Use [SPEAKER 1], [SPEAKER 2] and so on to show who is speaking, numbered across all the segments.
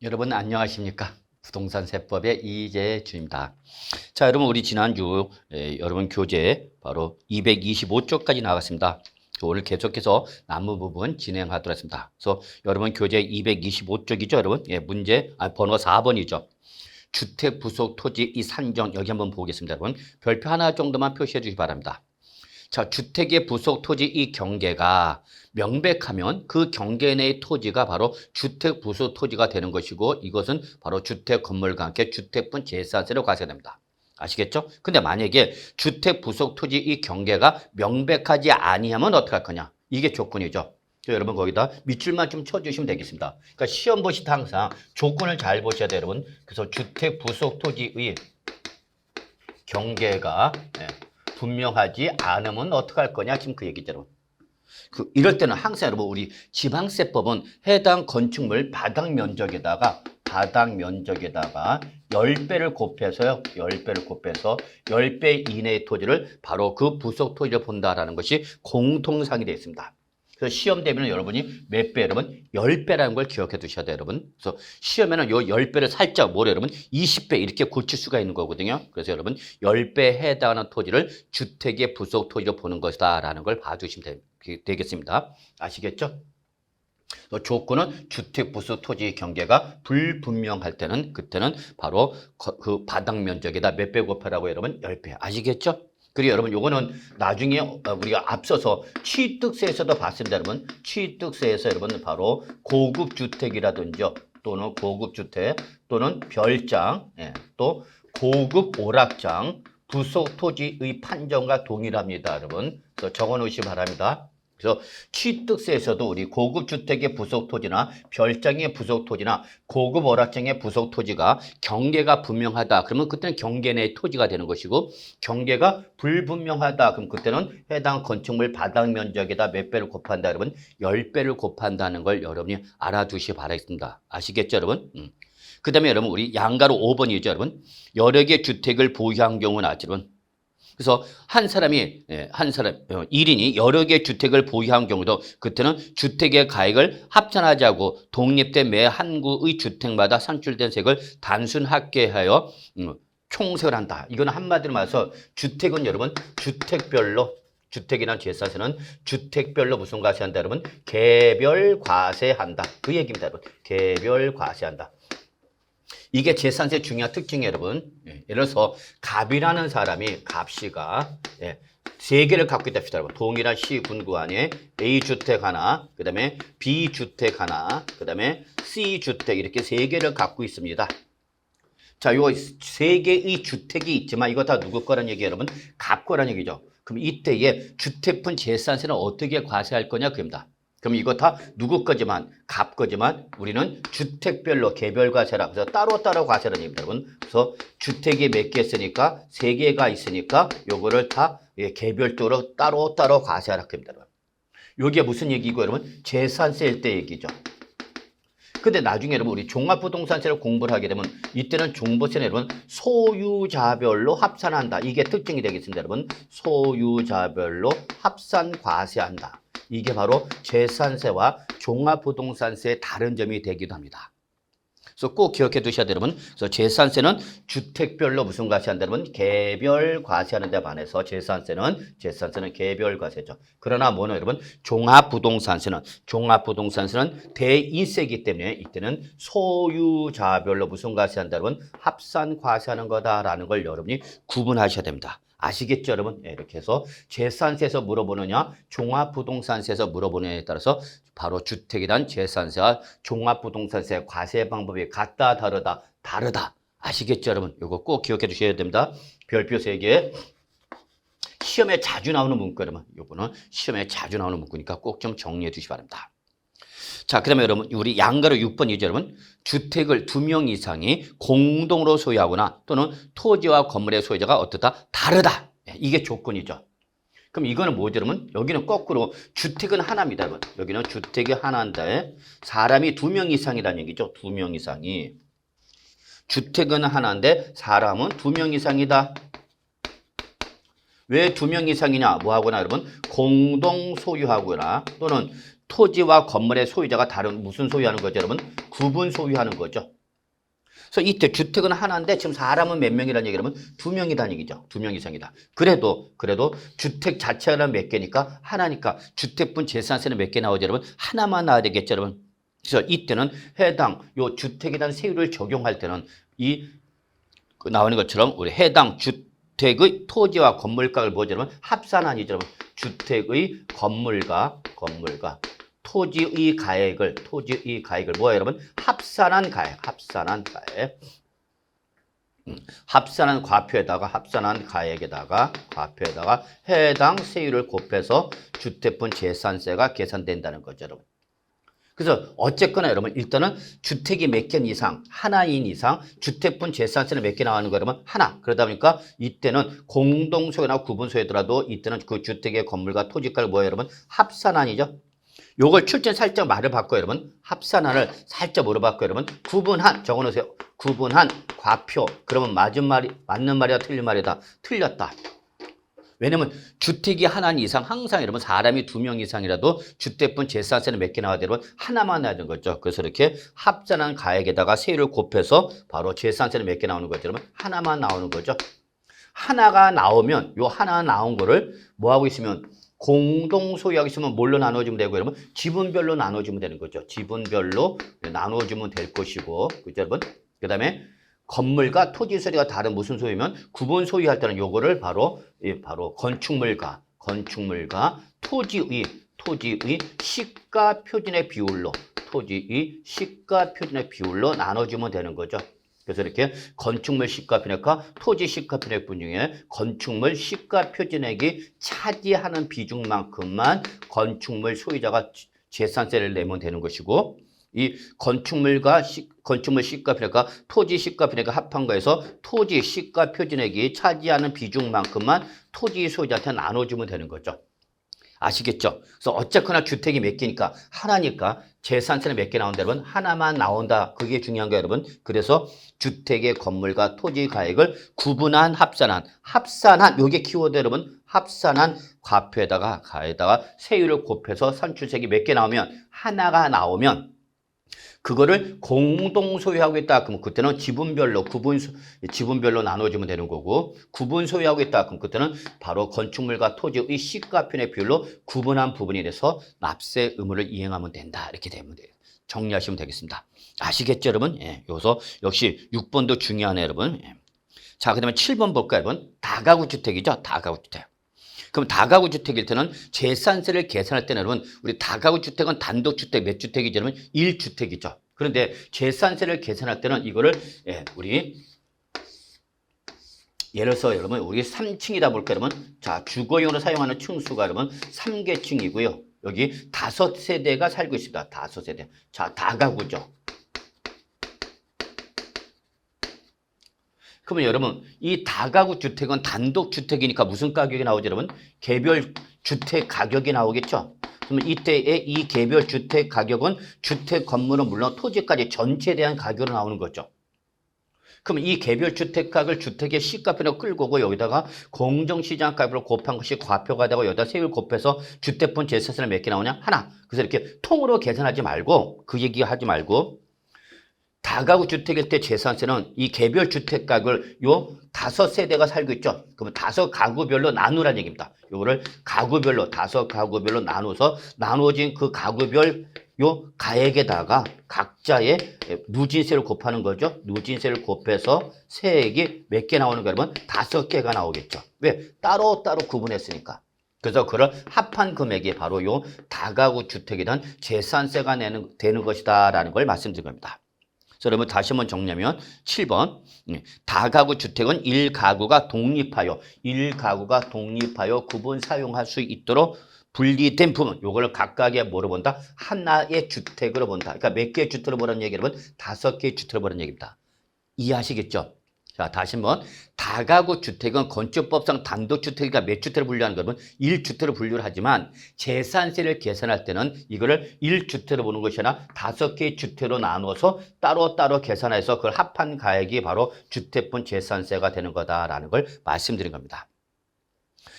[SPEAKER 1] 여러분 안녕하십니까? 부동산 세법의 이재준입니다. 자, 여러분 우리 지난주 여러분 교재 바로 225쪽까지 나갔습니다. 오늘 계속해서 남은 부분 진행하도록 하겠습니다. 그래서 여러분 교재 225쪽이죠, 여러분? 예, 문제 번호 4번이죠. 주택 부속 토지 이 산정 여기 한번 보겠습니다, 여러분. 별표 하나 정도만 표시해 주시기 바랍니다. 자, 주택의 부속 토지 이 경계가 명백하면 그 경계 내의 토지가 바로 주택 부속 토지가 되는 것이고 이것은 바로 주택 건물과 함께 주택분 재산세로 과세됩니다. 아시겠죠? 근데 만약에 주택 부속 토지 이 경계가 명백하지 아니하면 어떻게 할 거냐? 이게 조건이죠. 여러분 거기다 밑줄만 좀 쳐주시면 되겠습니다. 그러니까 시험 보실 때 항상 조건을 잘 보셔야 돼요, 여러분. 그래서 주택 부속 토지의 경계가 분명하지 않으면 어떻게 할 거냐? 지금 그 얘기죠, 여러분. 이럴 때는 항상 여러분 우리 지방세법은 해당 건축물 바닥 면적에다가 10배를 곱해서요. 10배를 곱해서 10배 이내의 토지를 바로 그 부속 토지를 본다라는 것이 공통상이 되어 있습니다. 그래서 시험 되면 여러분이 몇 배, 여러분? 10배라는 걸 기억해 두셔야 돼요, 여러분. 그래서 시험에는 요 10배를 살짝 뭐래, 여러분? 20배 이렇게 고칠 수가 있는 거거든요. 그래서 여러분 10배에 해당하는 토지를 주택의 부속 토지로 보는 것이다라는 걸 봐주시면 되겠습니다. 아시겠죠? 조건은 주택 부속 토지 경계가 불분명할 때는 그때는 바로 그 바닥 면적에다 몇 배 곱하라고 여러분 10배. 아시겠죠? 그리고 여러분 요거는 나중에 우리가 앞서서 취득세에서도 봤습니다. 여러분 취득세에서 여러분 바로 고급 주택이라든지 또는 고급 주택 또는 별장 또 고급 오락장 부속 토지의 판정과 동일합니다. 여러분 그래서 적어 놓으시기 바랍니다. 그래서 취득세에서도 우리 고급 주택의 부속 토지나 별장의 부속 토지나 고급 오락장의 부속 토지가 경계가 분명하다. 그러면 그때는 경계 내의 토지가 되는 것이고 경계가 불분명하다. 그럼 그때는 해당 건축물 바닥 면적에다 몇 배를 곱한다. 여러분 10배를 곱한다는 걸 여러분이 알아두시기 바라겠습니다. 아시겠죠, 여러분? 그 다음에 여러분 우리 양가로 5번이죠, 여러분. 여러 개 주택을 보유한 경우는 여러분. 그래서 한 사람이 1인이 여러 개 주택을 보유한 경우도 그때는 주택의 가액을 합산하지 않고 독립된 매 한 구의 주택마다 산출된 세액을 단순 합계하여 총세한다. 이건 한마디로 말해서 주택은 여러분 주택별로 주택이나 재산세는 주택별로 무슨 과세한다, 여러분? 개별 과세한다. 그 얘기입니다, 여러분. 개별 과세한다. 이게 재산세 중요한 특징이에요, 여러분. 예를 들어서 갑이라는 사람이 갑씨가 3개를 갖고 있다 합시다, 여러분. 동일한 시군구 안에 A주택 하나, 그 다음에 B주택 하나, 그 다음에 C주택 이렇게 3개를 갖고 있습니다. 자, 요 3개의 주택이 있지만 이거 다 누구 거란 얘기예요, 여러분? 갑 거란 얘기죠. 그럼 이때에 주택분 재산세는 어떻게 과세할 거냐, 그겁니다. 그럼 이거 다 누구 거지만 갑 거지만 우리는 주택별로 개별 과세라 그래서 따로따로 과세라는 얘기입니다, 여러분. 그래서 주택이 몇 개 있으니까 3개가 있으니까 요거를 다 개별적으로 따로따로 과세하라 합니다, 여러분. 요게 무슨 얘기고 여러분? 재산세일 때 얘기죠. 근데 나중에 여러분 우리 종합부동산세를 공부를 하게 되면 이때는 종부세는 여러분 소유자별로 합산한다. 이게 특징이 되겠습니다, 여러분. 소유자별로 합산 과세한다. 이게 바로 재산세와 종합부동산세의 다른 점이 되기도 합니다. 그래서 꼭 기억해 두셔야 돼요, 여러분. 그래서 재산세는 주택별로 무슨 과세한다, 여러분? 개별 과세하는 데 반해서 재산세는 개별 과세죠. 그러나 뭐는 여러분? 종합부동산세는 대인세이기 때문에 이때는 소유자별로 무슨 과세한다, 여러분? 합산 과세하는 거다라는 걸 여러분이 구분하셔야 됩니다. 아시겠죠, 여러분? 이렇게 해서 재산세에서 물어보느냐, 종합부동산세에서 물어보느냐에 따라서 바로 주택에 대한 재산세와 종합부동산세 과세 방법이 같다, 다르다. 아시겠죠, 여러분? 이거 꼭 기억해 주셔야 됩니다. 별표 3개. 시험에 자주 나오는 문구, 여러분. 이거는 시험에 자주 나오는 문구니까 꼭 좀 정리해 주시기 바랍니다. 자, 그 다음에 여러분, 우리 양가로 6번이죠, 여러분. 주택을 2명 이상이 공동으로 소유하거나 또는 토지와 건물의 소유자가 어떻다? 다르다. 이게 조건이죠. 그럼 이거는 뭐죠, 여러분? 여기는 거꾸로 주택은 하나입니다, 여러분. 여기는 주택이 하나인데 사람이 2명 이상이라는 얘기죠. 2명 이상이. 주택은 하나인데 사람은 2명 이상이다. 왜 2명 이상이냐? 뭐 하거나 여러분? 공동 소유하거나 또는 토지와 건물의 소유자가 다른 무슨 소유하는 거죠, 여러분? 구분 소유하는 거죠. 그래서 이때 주택은 하나인데 지금 사람은 몇 명이라는 얘기라면 2명이라는 얘기죠. 2명 이상이다. 그래도 주택 자체가 몇 개니까 하나니까 주택분 재산세는 몇 개 나오죠, 여러분? 하나만 나와야 되겠죠, 여러분? 그래서 이때는 해당 요 주택에 대한 세율을 적용할 때는 이 나오는 것처럼 우리 해당 주택의 토지와 건물가를 뭐죠, 여러분? 합산하니죠, 여러분. 주택의 건물과 토지의 가액을 뭐야, 여러분? 합산한 가액. 합산한 가액에다가 해당 세율을 곱해서 주택분 재산세가 계산된다는 거죠, 여러분. 그래서 어쨌거나 여러분 일단은 주택이 몇 개 이상, 하나인 이상 주택분 재산세는 몇 개 나가는 거 여러분? 하나. 그러다 보니까 이때는 공동소유나 구분소유더라도 이때는 그 주택의 건물과 토지가를 뭐예요, 여러분? 합산한이죠. 요걸 출제 살짝 말을 바꿔요, 여러분. 합산한을 살짝 뭐로 바꿔요, 여러분? 구분한 적어놓으세요. 구분한 과표. 그러면 맞는 말이야, 틀린 말이다. 틀렸다. 왜냐면 주택이 하나 이상 항상 여러분 사람이 2명 이상이라도 주택분 재산세는 몇 개 나와야 되면 하나만 나야 되는 거죠. 그래서 이렇게 합산한 가액에다가 세율을 곱해서 바로 재산세는 몇 개 나오는 거죠, 여러분? 하나만 나오는 거죠. 하나가 나오면 요 하나 나온 거를 뭐 하고 있으면 공동 소유하고 있으면 뭘로 나눠주면 되고 여러분? 지분별로 나눠주면 되는 거죠. 지분별로 나눠주면 될 것이고, 그죠, 여러분? 그다음에 건물과 토지 소유가 다른 무슨 소유면 구분 소유할 때는 요거를 바로 건축물과 토지의 시가 표준의 비율로 나눠주면 되는 거죠. 그래서 이렇게 건축물 시가표준액과 토지 시가표준액분 중에 건축물 시가표준액이 차지하는 비중만큼만 건축물 소유자가 재산세를 내면 되는 것이고, 이 건축물 시가표준액과 토지 시가표준액을 합한 거에서 토지 시가표준액이 차지하는 비중만큼만 토지 소유자한테 나눠주면 되는 거죠. 아시겠죠? 그래서 어쨌거나 주택이 몇 개니까 하나니까 재산세는 몇 개 나온다, 여러분? 하나만 나온다. 그게 중요한 거예요, 여러분. 그래서 주택의 건물과 토지 가액을 구분한 합산한 요게 키워드, 여러분. 합산한 과표에다가 가에다가 세율을 곱해서 산출세액이 몇 개 나오면 하나가 나오면 그거를 공동 소유하고 있다. 그럼 그때는 지분별로 나눠주면 되는 거고, 구분 소유하고 있다. 그럼 그때는 바로 건축물과 토지의 시가표준의 비율로 구분한 부분이 돼서 납세 의무를 이행하면 된다. 이렇게 되면 돼요. 정리하시면 되겠습니다. 아시겠죠, 여러분? 예, 여기서 역시 6번도 중요하네요, 여러분. 예. 자, 그다음에 7번 볼까요, 여러분? 다가구 주택이죠, 다가구 주택. 그럼 다가구 주택일 때는 재산세를 계산할 때는 여러분 우리 다가구 주택은 단독주택 몇 주택이죠? 여러분 1주택이죠. 그런데 재산세를 계산할 때는 이거를 우리 예를 들어서 여러분 우리 3층이다 볼까요, 여러분? 자, 주거용으로 사용하는 층수가 여러분 3개층이고요. 여기 5세대가 살고 있습니다. 5세대. 자, 다가구죠. 그러면 여러분 이 다가구 주택은 단독 주택이니까 무슨 가격이 나오죠, 여러분? 개별 주택 가격이 나오겠죠. 그러면 이때의 이 개별 주택 가격은 주택 건물은 물론 토지까지 전체에 대한 가격으로 나오는 거죠. 그럼 이 개별 주택 가격을 주택의 시가표로 끌고 오고 여기다가 공정시장가격으로 곱한 것이 과표가 되고 여기다 세율 곱해서 주택분 재산세는 몇 개 나오냐? 하나. 그래서 이렇게 통으로 계산하지 말고 그 얘기 하지 말고 다가구 주택일 때 재산세는 이 개별 주택 가격을 요 5세대가 살고 있죠. 그러면 5가구별로 나누라는 얘기입니다. 요거를 가구별로 5가구별로 나눠서 나눠진 그 가구별 요 가액에다가 각자의 누진세를 곱하는 거죠. 누진세를 곱해서 세액이 몇 개 나오는 거예요, 여러분? 5개가 나오겠죠. 왜? 따로따로 구분했으니까. 그래서 그걸 합한 금액이 바로 요 다가구 주택에 대한 재산세가 되는 것이다라는 걸 말씀드린 겁니다. 그래서 여러분 다시 한번 정리하면 7번 다가구 주택은 1가구가 독립하여 구분 사용할 수 있도록 분리된 부분, 요거를 각각의 뭐로 본다? 하나의 주택으로 본다. 그러니까 몇 개의 주택으로 보라는 얘기, 여러분? 5개의 주택으로 보라는 얘기입니다. 이해하시겠죠? 자, 다시 한번 다가구 주택은 건축법상 단독주택이니까 몇 주택을 분류하는 거면 1주택으로 분류를 하지만 재산세를 계산할 때는 이거를 1주택으로 보는 것이 아니라 5개의 주택으로 나눠서 따로따로 계산해서 그걸 합한 가액이 바로 주택분 재산세가 되는 거다라는 걸 말씀드린 겁니다.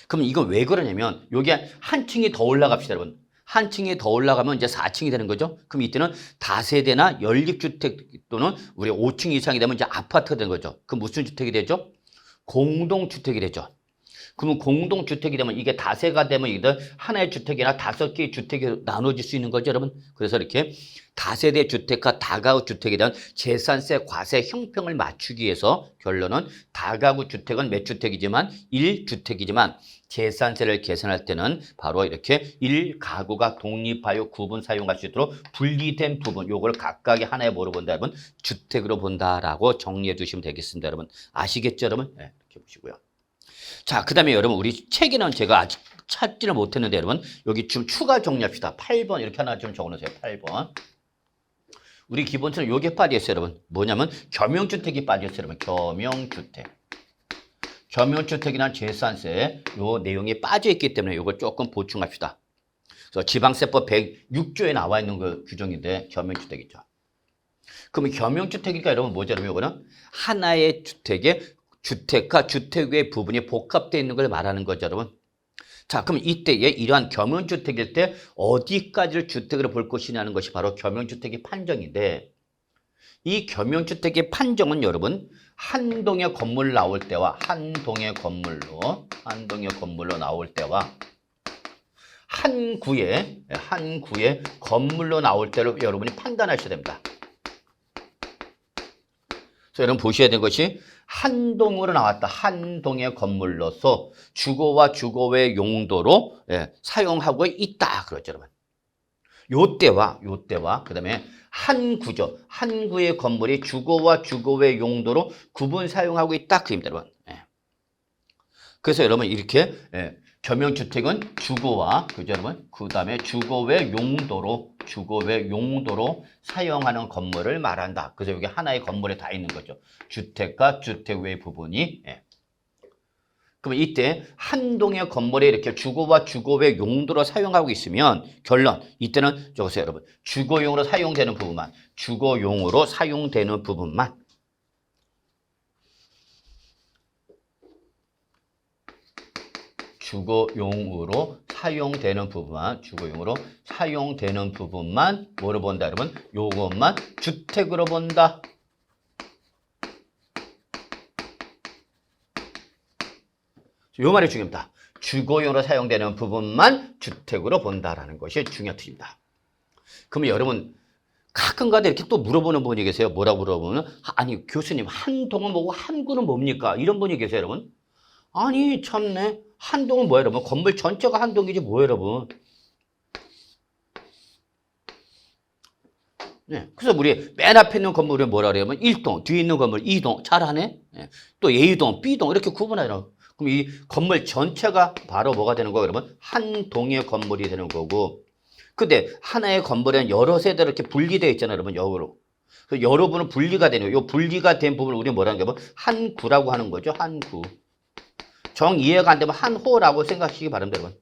[SPEAKER 1] 그럼 이건 왜 그러냐면 여기에 한 층이 더 올라갑시다, 여러분. 한 층이 더 올라가면 이제 4층이 되는 거죠. 그럼 이때는 다세대나 연립주택 또는 우리 5층 이상이 되면 이제 아파트가 되는 거죠. 그럼 무슨 주택이 되죠? 공동주택이 되죠. 그러면 공동주택이 되면 이게 다세가 되면 이게 하나의 주택이나 5개의 주택이 나눠질 수 있는 거죠, 여러분. 그래서 이렇게 다세대 주택과 다가구 주택에 대한 재산세 과세 형평을 맞추기 위해서 결론은 다가구 주택은 몇 주택이지만 1주택이지만 재산세를 계산할 때는 바로 이렇게 1가구가 독립하여 구분 사용할 수 있도록 분리된 부분, 요걸 각각의 하나의 뭐로 본다, 여러분? 주택으로 본다라고 정리해 주시면 되겠습니다, 여러분. 아시겠죠, 여러분? 네, 이렇게 보시고요. 자, 그 다음에 여러분, 우리 책에는 제가 아직 찾지를 못했는데, 여러분, 여기 좀 추가 정리합시다. 8번, 이렇게 하나 좀 적어 놓으세요. 8번. 우리 기본적으로 요게 빠져있어요, 여러분. 뭐냐면, 겸용주택이 빠져있어요, 여러분. 겸용주택. 겸용주택이란 재산세, 요 내용이 빠져있기 때문에 요걸 조금 보충합시다. 그래서 지방세법 106조에 나와 있는 그 규정인데, 겸용주택이죠. 그러면 겸용주택이니까 여러분 뭐죠, 여러분? 요거는 하나의 주택에 주택과 주택 외의 부분이 복합되어 있는 걸 말하는 거죠, 여러분. 자, 그럼 이때에 이러한 겸용주택일 때 어디까지를 주택으로 볼 것이냐는 것이 바로 겸용주택의 판정인데, 이 겸용주택의 판정은 여러분 한 동의 건물 나올 때와 한 동의 건물로 나올 때와 한 구의 건물로 나올 때로 여러분이 판단하셔야 됩니다. 그래서 여러분 보셔야 되는 것이 한 동으로 나왔다. 한 동의 건물로서 주거와 주거의 용도로 사용하고 있다. 그렇죠, 여러분. 요때와 그다음에 한 구죠. 한 구의 건물이 주거와 주거의 용도로 구분 사용하고 있다. 그입니다, 여러분. 그래서 여러분 이렇게 겸용주택은 주거와 그죠, 여러분? 그다음에 주거의 용도로 사용하는 건물을 말한다. 그래서 여기 하나의 건물에 다 있는 거죠. 주택과 주택 외 부분이. 그러면 이때 한 동의 건물에 이렇게 주거와 주거의 용도로 사용하고 있으면 결론 이때는 적으세요, 여러분. 주거용으로 사용되는 부분만 주거용으로 사용되는 부분만 뭐로 본다, 여러분? 요것만 주택으로 본다. 요 말이 중요합니다. 주거용으로 사용되는 부분만 주택으로 본다라는 것이 중요합니다. 그러면 여러분 가끔가다 이렇게 또 물어보는 분이 계세요. 뭐라고 물어보면 아니 교수님 한 동은 뭐고 한 구는 뭡니까? 이런 분이 계세요, 여러분. 아니 참네. 한 동은 뭐예요, 여러분? 건물 전체가 한 동이지 뭐예요, 여러분? 네. 그래서 우리 맨 앞에 있는 건물을 뭐라 그러냐면 1동, 뒤에 있는 건물 2동, 잘하네? 또 A동, B동 이렇게 구분하더라고요. 그럼 이 건물 전체가 바로 뭐가 되는 거예요, 여러분? 한 동의 건물이 되는 거고. 근데 하나의 건물에는 여러 세대로 이렇게 분리되어 있잖아요, 여러분, 여러. 그래서 여러 분은 분리가 되는 거예요. 이 분리가 된 부분을 우리는 뭐라는 거예요? 한 구라고 하는 거죠, 한 구. 정 이해가 안 되면 한 호라고 생각하시기 바랍니다, 여러분.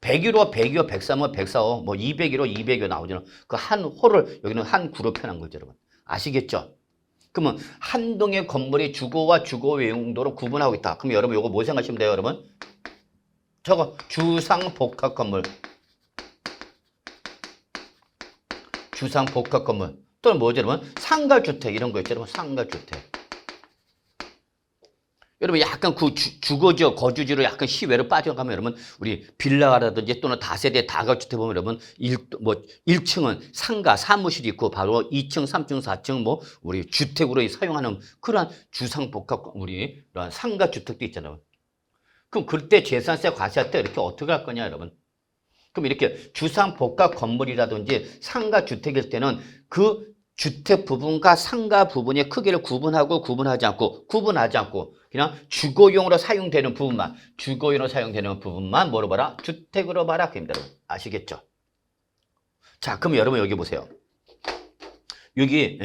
[SPEAKER 1] 101호, 102호, 103호, 104호, 뭐 201호, 202호 나오잖아요. 그 한 호를 여기는 한 구로 표현한 거죠, 여러분. 아시겠죠? 그러면 한 동의 건물이 주거와 주거 용도로 구분하고 있다. 그럼 여러분 요거 뭐 생각하시면 돼요, 여러분? 저거 주상복합 건물. 주상복합 건물. 또는 뭐죠, 여러분? 상가주택 이런 거 있죠, 여러분. 상가주택. 여러분 약간 그 주거지역 거주지로 약간 시외로 빠져가면 여러분 우리 빌라라든지 또는 다세대 다가주택 보면 여러분 1층은 상가 사무실이 있고 바로 2층, 3층, 4층 뭐 우리 주택으로 사용하는 그러한 주상복합 우리 이런 상가주택도 있잖아요. 그럼 그때 재산세 과세할 때 이렇게 어떻게 할 거냐, 여러분? 그럼 이렇게 주상복합 건물이라든지 상가주택일 때는 그 주택 부분과 상가 부분의 크기를 구분하지 않고 그냥 주거용으로 사용되는 부분만 뭐로 봐라? 주택으로 봐라. 그입니다. 아시겠죠? 자, 그럼 여러분 여기 보세요. 여기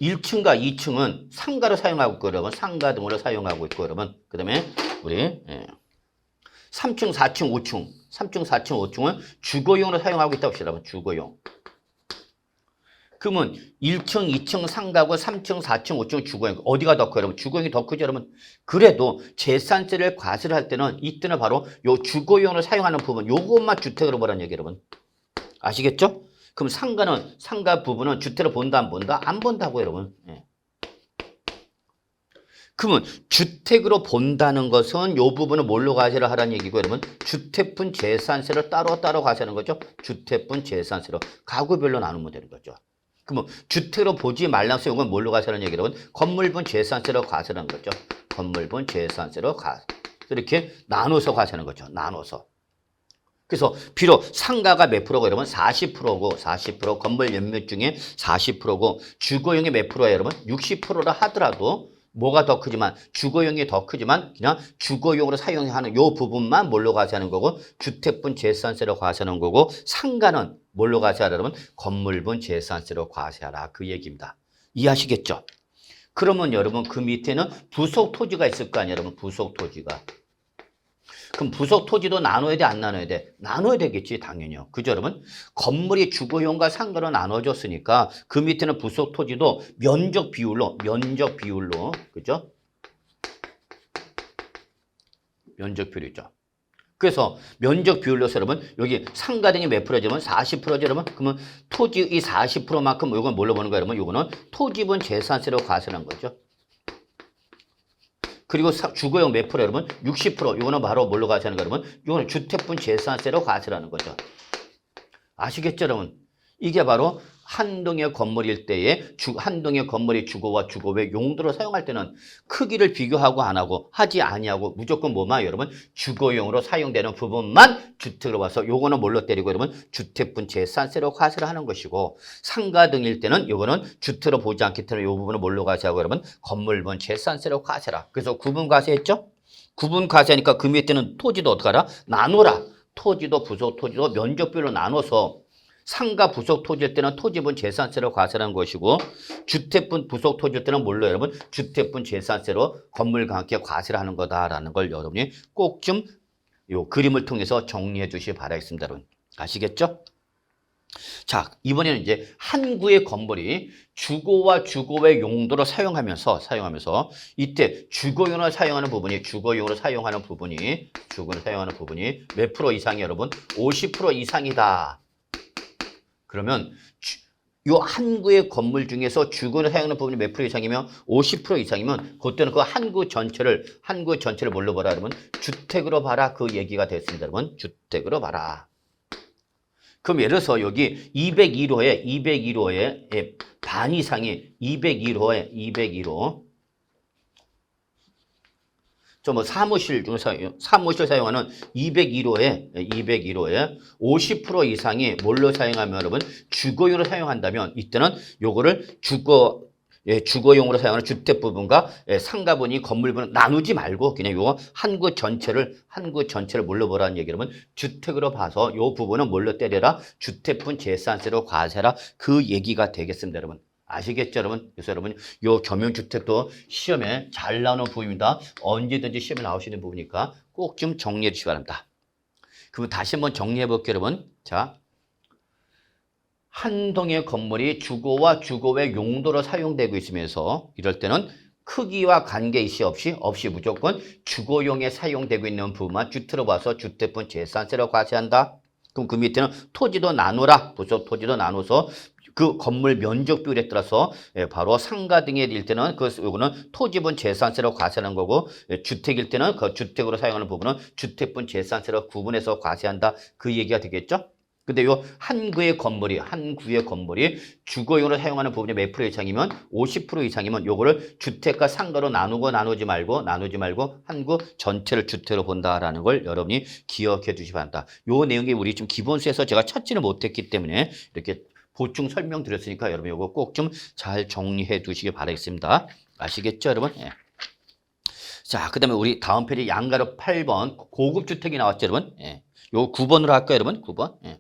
[SPEAKER 1] 1층과 2층은 상가로 사용하고 있고 여러분 상가 등으로 사용하고 있고 여러분 그다음에 우리 3층, 4층, 5층은 주거용으로 사용하고 있다고 합시다. 여러분 주거용. 그러면 1층, 2층 상가고 3층, 4층, 5층 주거용. 어디가 더 커요, 여러분? 주거용이 더 크죠, 여러분? 그래도 재산세를 과세를 할 때는 이때는 바로 요 주거용으로 사용하는 부분, 요것만 주택으로 보라는 얘기예요, 여러분. 아시겠죠? 그럼 상가 부분은 주택을 본다 안 본다? 안 본다고 여러분. 예. 그러면 주택으로 본다는 것은 이 부분을 뭘로 과세를 하라는 얘기고 여러분 주택분 재산세를 따로 과세하는 거죠. 주택분 재산세로 가구별로 나누면 되는 거죠. 그러면 주택으로 보지 말라는 이건 뭘로 과세하는 얘기고 여러분 건물분 재산세로 과세하는 거죠. 건물분 재산세로 이렇게 나눠서 과세하는 거죠. 나눠서. 그래서 비록 상가가 몇 프로고 여러분 40%고 40% 건물 연몇 중에 40%고 주거용이 몇 프로예요 여러분 60%라 하더라도 뭐가 더 크지만 주거용이 더 크지만 그냥 주거용으로 사용하는 요 부분만 뭘로 과세하는 거고 주택분 재산세로 과세하는 거고 상가는 뭘로 과세하라 여러분 건물분 재산세로 과세하라 그 얘기입니다. 이해하시겠죠? 그러면 여러분 그 밑에는 부속 토지가 있을 거 아니에요 여러분 부속 토지가. 그럼 부속 토지도 나눠야 돼, 안 나눠야 돼? 나눠야 되겠지, 당연히요. 그죠, 여러분? 건물이 주거용과 상가로 나눠졌으니까 그 밑에는 부속 토지도 면적 비율로, 그죠? 면적 비율이죠. 그래서 면적 비율로서 여러분, 여기 상가 등이 몇 프로죠, 여러분? 40%죠, 여러분? 그러면 토지 이 40%만큼 이건 뭘로 보는 거예요, 여러분? 이거는 토지분 재산세로 과세하는 거죠. 그리고 주거용 몇 프로 여러분? 60%. 이거는 바로 뭘로 과세하는 거예요, 여러분? 이거는 주택분 재산세로 과세하는 거죠. 아시겠죠, 여러분? 이게 바로 한 동의 건물일 때에 한 동의 건물이 주거와 주거의 용도로 사용할 때는 크기를 비교하고 안 하고 하지 아니하고 무조건 뭐만 여러분 주거용으로 사용되는 부분만 주택으로 봐서 요거는 뭘로 때리고 여러분 주택분 재산세로 과세를 하는 것이고 상가 등일 때는 요거는 주택으로 보지 않기 때문에 요 부분은 뭘로 과세하고 여러분 건물분 재산세로 과세라. 그래서 구분 과세했죠? 구분 과세하니까 그 밑에 때는 토지도 어떻게 하라? 나누라. 토지도 부속 토지도 면적별로 나눠서 상가 부속 토지일 때는 토지분 재산세로 과세하는 것이고 주택분 부속 토지일 때는 뭘로 여러분? 주택분 재산세로 건물과 함께 과세를 하는 거다라는 걸 여러분이 꼭 좀 요 그림을 통해서 정리해 주시기 바라겠습니다. 여러분. 아시겠죠? 자, 이번에는 이제 한 구의 건물이 주거와 주거의 용도로 사용하면서 이때 주거용으로 사용하는 부분이 몇 프로 이상이 여러분? 50% 이상이다. 그러면 요 한 구의 건물 중에서 주거를 사용하는 부분이 몇 프로 이상이면 50% 이상이면 그때는 그 한 구 전체를 뭘로 봐라 여러분? 주택으로 봐라 그 얘기가 됐습니다. 여러분. 주택으로 봐라. 그럼 예를 들어서 여기 201호에 반 이상이 201호 뭐 사무실 사용하는 201호에 50% 이상이 뭘로 사용하면 여러분 주거용으로 사용한다면 이때는 요거를 주거용으로 사용하는 주택 부분과 상가분이 건물분을 나누지 말고 그냥 요거 한 구 전체를 뭘로 보라는 얘기 여러분 주택으로 봐서 요 부분은 뭘로 때려라 주택분 재산세로 과세라 그 얘기가 되겠습니다, 여러분. 아시겠죠, 여러분? 그래서 여러분, 요 겸용주택도 시험에 잘 나오는 부분입니다. 언제든지 시험에 나오시는 부분이니까 꼭 좀 정리해 주시기 바랍니다. 그럼 다시 한번 정리해 볼게요, 여러분. 자, 한 동의 건물이 주거와 주거의 용도로 사용되고 있으면서 이럴 때는 크기와 관계이시 없이 무조건 주거용에 사용되고 있는 부분만 주택으로 봐서 주택분 재산세로 과세한다. 그럼 그 밑에는 토지도 나누라. 부속 토지도 나눠서 그 건물 면적 비율에 따라서 바로 상가 등의 일 때는 요거는 토지분 재산세로 과세하는 거고 주택일 때는 그 주택으로 사용하는 부분은 주택분 재산세로 구분해서 과세한다. 그 얘기가 되겠죠? 근데 요 한 구의 건물이 주거용으로 사용하는 부분이 몇 프로 이상이면 50% 이상이면 요거를 주택과 상가로 나누지 말고 한 구 전체를 주택으로 본다라는 걸 여러분이 기억해 주시기 바랍니다. 요 내용이 우리 좀 기본수에서 제가 찾지는 못했기 때문에 이렇게 보충 설명드렸으니까 여러분 이거 꼭 좀 잘 정리해 두시기 바라겠습니다. 아시겠죠, 여러분? 예. 자, 그 다음에 우리 다음 페이지 양가로 8번 고급 주택이 나왔죠, 여러분? 예. 요 9번으로 할까요, 여러분? 9번. 예.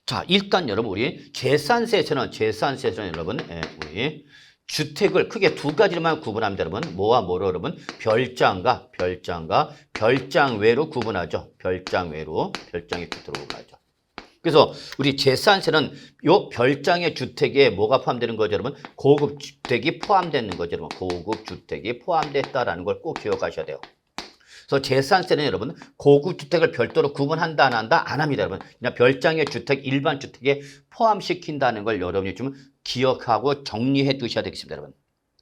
[SPEAKER 1] 자, 일단 여러분 우리 재산세에서는 여러분 우리 주택을 크게 두 가지로만 구분합니다, 여러분. 뭐와 뭐로 여러분? 별장과 별장외로 구분하죠. 별장의 주택으로 구분하죠. 그래서 우리 재산세는 요 별장의 주택에 뭐가 포함되는 거죠, 여러분? 고급 주택이 포함되는 거죠, 여러분. 고급 주택이 포함됐다라는 걸 꼭 기억하셔야 돼요. 그래서 재산세는 여러분 고급 주택을 별도로 구분한다 안 한다? 안 합니다, 여러분. 그냥 별장의 주택, 일반 주택에 포함시킨다는 걸 여러분이 좀 기억하고 정리해 두셔야 되겠습니다, 여러분.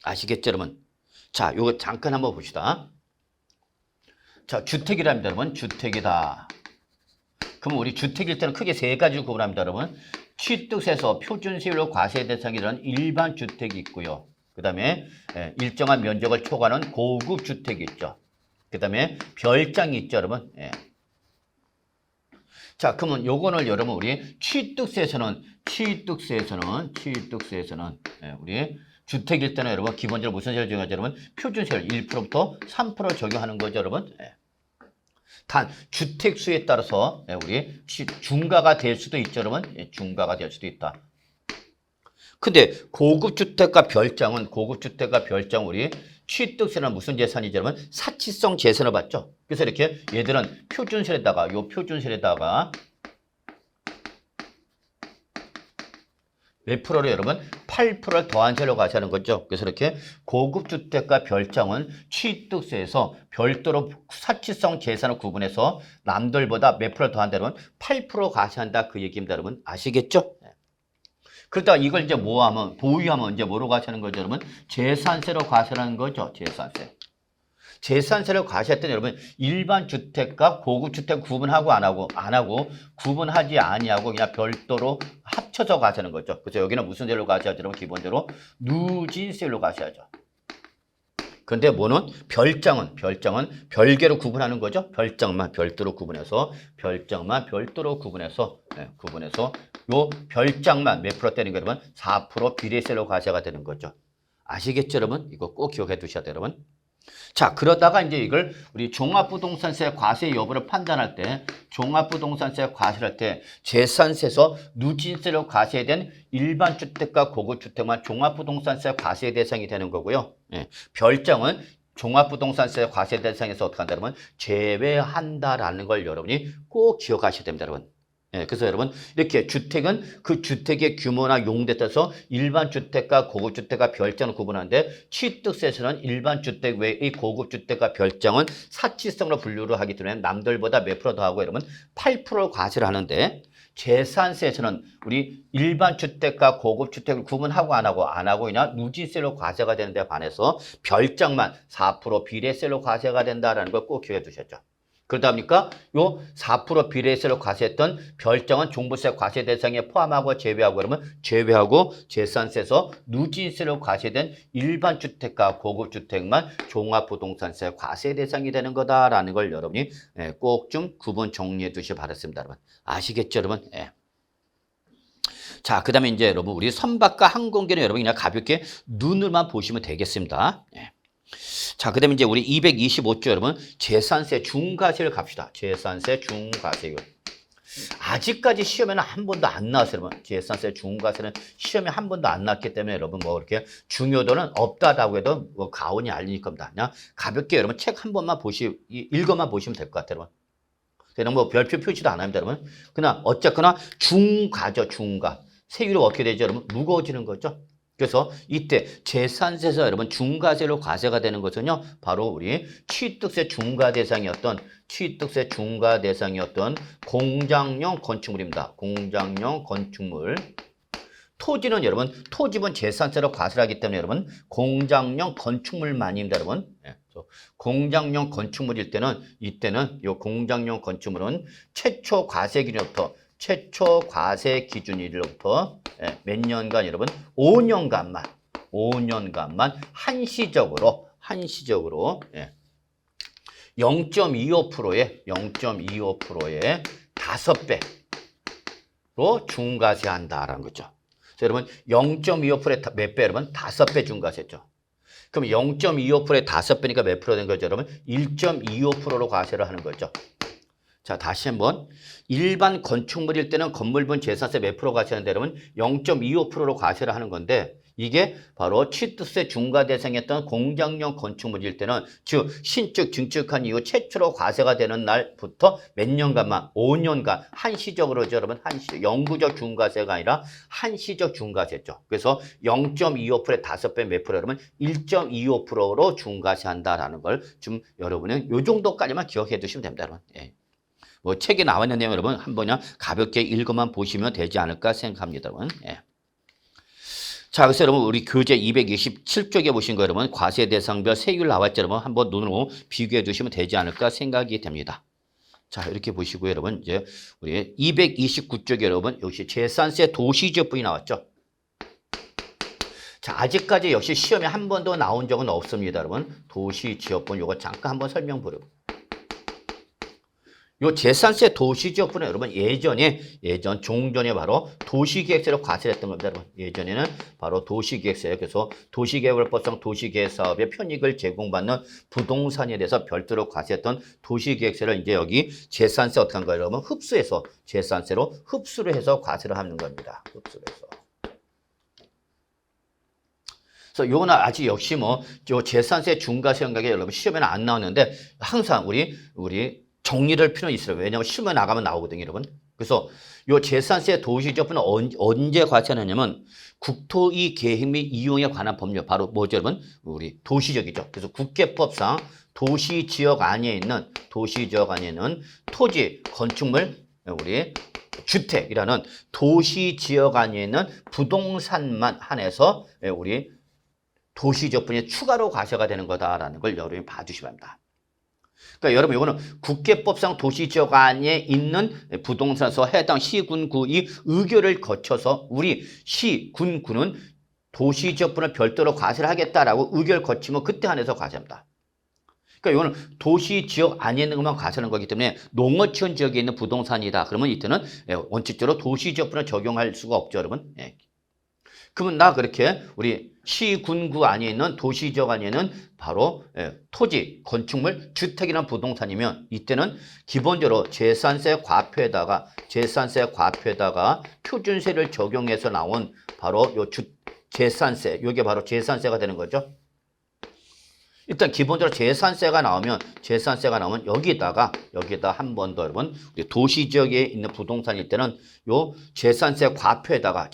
[SPEAKER 1] 아시겠죠, 여러분? 자, 요거 잠깐 한번 봅시다. 자, 주택이랍니다, 여러분. 주택이다. 그럼 우리 주택일 때는 크게 세 가지로 구분합니다, 여러분. 취득세에서 표준세율로 과세 대상이 되는 일반 주택이 있고요. 그 다음에 일정한 면적을 초과하는 고급 주택이 있죠. 그 다음에 별장이 있죠, 여러분. 예. 자, 그러면 요거는 여러분 우리 취득세에서는 우리 주택일 때는 여러분 기본적으로 무슨 세율 적용하죠, 여러분? 표준세율 1%부터 3% 적용하는 거죠, 여러분. 예. 단 주택 수에 따라서 우리 중과가 될 수도 있죠, 여러분. 예, 중과가 될 수도 있다. 근데 고급 주택과 별장은 우리 취득세는 무슨 재산이죠, 여러분? 사치성 재산을 받죠. 그래서 이렇게 얘들은 표준세에다가 몇 프로로 여러분? 8%를 더한 세로 과세하는 거죠. 그래서 이렇게 고급 주택과 별장은 취득세에서 별도로 사치성 재산을 구분해서 남들보다 몇 프로 더한다, 여러분? 8% 과세한다, 그 얘기입니다, 여러분. 아시겠죠? 그러다가 이걸 이제 보유하면 이제 뭐로 과세하는 거죠, 여러분? 재산세로 과세하는 거죠, 재산세. 재산세를 과세할 때는 여러분 일반 주택과 고급 주택 구분하고 안 하고 구분하지 아니하고 그냥 별도로 합쳐서 과세하는 거죠. 그래서 여기는 무슨 세율로 과세하죠, 여러분? 기본적으로 누진세율로 과세하죠. 근데 뭐는 별장은 별개로 구분하는 거죠. 별장만 별도로 구분해서 요 별장만 몇 프로 떼는 거 여러분? 4% 비례세로 과세가 되는 거죠. 아시겠죠, 여러분? 이거 꼭 기억해 두셔야 돼요, 여러분. 자, 그러다가 이제 이걸 우리 종합부동산세 과세 여부를 판단할 때 종합부동산세 과세를 할 때 재산세에서 누진세로 과세된 일반 주택과 고급 주택만 종합부동산세 과세 대상이 되는 거고요. 예, 별장은 종합부동산세 과세 대상에서 어떻게 한다, 여러분? 제외한다라는 걸 여러분이 꼭 기억하셔야 됩니다, 여러분. 예, 그래서 여러분 이렇게 주택은 그 주택의 규모나 용도에 따라서 일반 주택과 고급 주택과 별장을 구분하는데 취득세에서는 일반 주택 외의 고급 주택과 별장은 사치성으로 분류를 하기 때문에 남들보다 몇 프로 더하고 여러분 8%를 과세를 하는데 재산세에서는 우리 일반 주택과 고급 주택을 구분하고 안 하고 그냥 누진세로 과세가 되는데 반해서 별장만 4% 비례세로 과세가 된다라는 걸 꼭 기억해 두셨죠. 그러다 보니까 요 4% 비례세로 과세했던 별장은 종부세 과세 대상에 포함하고 제외하고 재산세에서 누진세로 과세된 일반 주택과 고급 주택만 종합부동산세 과세 대상이 되는 거다라는 걸 여러분이 꼭 좀 구분 정리해 두시기 바랐습니다, 여러분. 아시겠죠, 여러분? 예. 자, 그 다음에 이제 여러분 우리 선박과 항공기는 여러분 그냥 가볍게 눈으로만 보시면 되겠습니다. 예. 자, 그 다음에 이제 우리 225조 여러분 재산세 중과세율 갑시다. 재산세 중과세율. 아직까지 시험에는 한 번도 안 나왔어요, 여러분. 재산세 중과세는 시험에 한 번도 안 나왔기 때문에 여러분 뭐 이렇게 중요도는 없다라고 해도 뭐 가온이 알릴 겁니다. 그냥 가볍게 여러분 책 한 번만 읽어만 보시면 될 것 같아요, 여러분. 그냥 뭐 별표 표시도 안 합니다, 여러분. 그냥 어쨌거나 중과죠, 중과. 세율이 어떻게 되죠, 여러분? 무거워지는 거죠. 그래서 이때 재산세에서 여러분 중과세로 과세가 되는 것은요, 바로 우리 취득세 중과 대상이었던 공장용 건축물입니다. 공장용 건축물. 토지는 여러분, 토지분 재산세로 과세를 하기 때문에 여러분, 공장용 건축물만입니다, 여러분. 예, 공장용 건축물일 때는, 이때는 이 공장용 건축물은 최초 과세 기준일로부터 몇 년간 여러분 5년간만 한시적으로 0.25%의 5배로 중과세한다라는 거죠. 그래서 여러분 0.25%의 몇 배, 여러분? 5배 중과세죠. 그럼 0.25%의 5배니까 몇 프로 된 거죠, 여러분? 1.25%로 과세를 하는 거죠. 자, 다시 한번 일반 건축물일 때는 건물분 재산세 몇 프로 과세하는데 여러분 0.25%로 과세를 하는 건데 이게 바로 취득세 중과 대상이었던 공장용 건축물일 때는 즉 신축 증축한 이후 최초로 과세가 되는 날부터 몇 년간만 5년간 한시적으로 여러분 한시 영구적 중과세가 아니라 한시적 중과세죠. 그래서 0.25%의 5배 몇 프로 여러분 1.25%로 중과세한다라는 걸 좀 여러분은 요 정도까지만 기억해 두시면 됩니다, 여러분. 예. 뭐 책에 나와 있는 내용 여러분 한번 그냥 가볍게 읽어만 보시면 되지 않을까 생각합니다, 여러분. 예. 자, 그래서 여러분 우리 교재 227쪽에 보신 거 여러분 과세 대상별 세율 나왔죠, 여러분 한번 눈으로 비교해 주시면 되지 않을까 생각이 됩니다. 자, 이렇게 보시고요, 여러분 이제 우리 229쪽에 여러분 역시 재산세 도시지역분이 나왔죠. 자, 아직까지 역시 시험에 한 번도 나온 적은 없습니다, 여러분. 도시지역분 요거 잠깐 한번 설명보려고. 요 재산세 도시지역분은 여러분 예전 종전에 바로 도시계획세로 과세를 했던 겁니다, 여러분. 예전에는 바로 도시계획세예요. 그래서 도시계획법상 도시계획사업의 편익을 제공받는 부동산에 대해서 별도로 과세했던 도시계획세를 이제 여기 재산세 어떻게 한 거예요, 여러분? 흡수해서 재산세로 흡수를 해서 과세를 하는 겁니다. 흡수를 해서. 그래서 요거는 아직 역시 뭐 요 재산세 중과세 연각에 여러분 시험에는 안 나오는데 항상 우리 정리를 필요는 있어요. 왜냐하면 시험에 나가면 나오거든요, 여러분. 그래서 요 재산세 도시지역분은 언제 과세하냐면 국토의 계획 및 이용에 관한 법률 바로 뭐죠, 여러분? 우리 도시지역이죠. 그래서 국계법상 도시지역 안에 있는 토지, 건축물, 우리 주택이라는 도시지역 안에 있는 부동산만 한해서 우리 도시지역분이 추가로 과세가 되는 거다라는 걸 여러분이 봐주시기 바랍니다. 그러니까 여러분 이거는 국계법상 도시지역 안에 있는 부동산에서 해당 시군구의 의결을 거쳐서 우리 시군구는 도시지역분을 별도로 과세를 하겠다라고 의결 거치면 그때 한해서 과세합니다. 그러니까 이거는 도시지역 안에 있는 것만 과세하는 거기 때문에 농어촌 지역에 있는 부동산이다. 그러면 이때는 원칙적으로 도시지역분을 적용할 수가 없죠, 여러분. 그러면 나 그렇게 우리 시군구 안에 있는 도시지역 안에 있는 바로 토지, 건축물, 주택이나 부동산이면 이때는 기본적으로 재산세 과표에다가 표준세를 적용해서 나온 바로 요 재산세, 요게 바로 재산세가 되는 거죠. 일단 기본적으로 재산세가 나오면 여기다가 한 번 더 여러분 우리 도시지역에 있는 부동산일 때는 요 재산세 과표에다가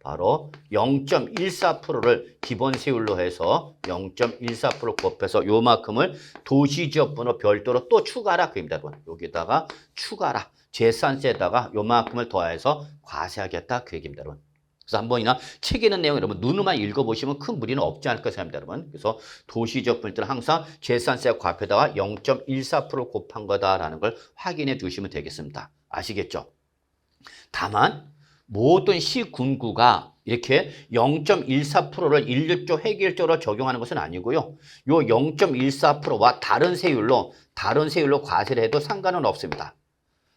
[SPEAKER 1] 바로 0.14%를 기본 세율로 해서 0.14% 곱해서 요만큼을 도시지역분으로 별도로 또 추가하라 그입니다, 여러분. 여기다가 추가하라. 재산세에다가 요만큼을 더해서 과세하겠다 그 얘기입니다, 여러분. 그래서 한번이나 책에 있는 내용 여러분 눈으로만 읽어보시면 큰 무리는 없지 않을까 생각합니다, 여러분. 그래서 도시지역분일 때는 항상 재산세 과표에다가 0.14% 곱한 거다라는 걸 확인해 주시면 되겠습니다. 아시겠죠? 다만 모든 시군구가 이렇게 0.14%를 일률적 획일적으로 적용하는 것은 아니고요. 요 0.14%와 다른 세율로 과세를 해도 상관은 없습니다.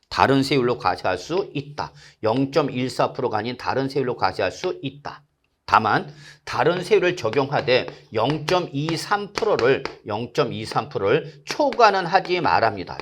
[SPEAKER 1] 다른 세율로 과세할 수 있다. 0.14%가 아닌 다른 세율로 과세할 수 있다. 다만 다른 세율을 적용하되 0.23%를 초과는 하지 말합니다.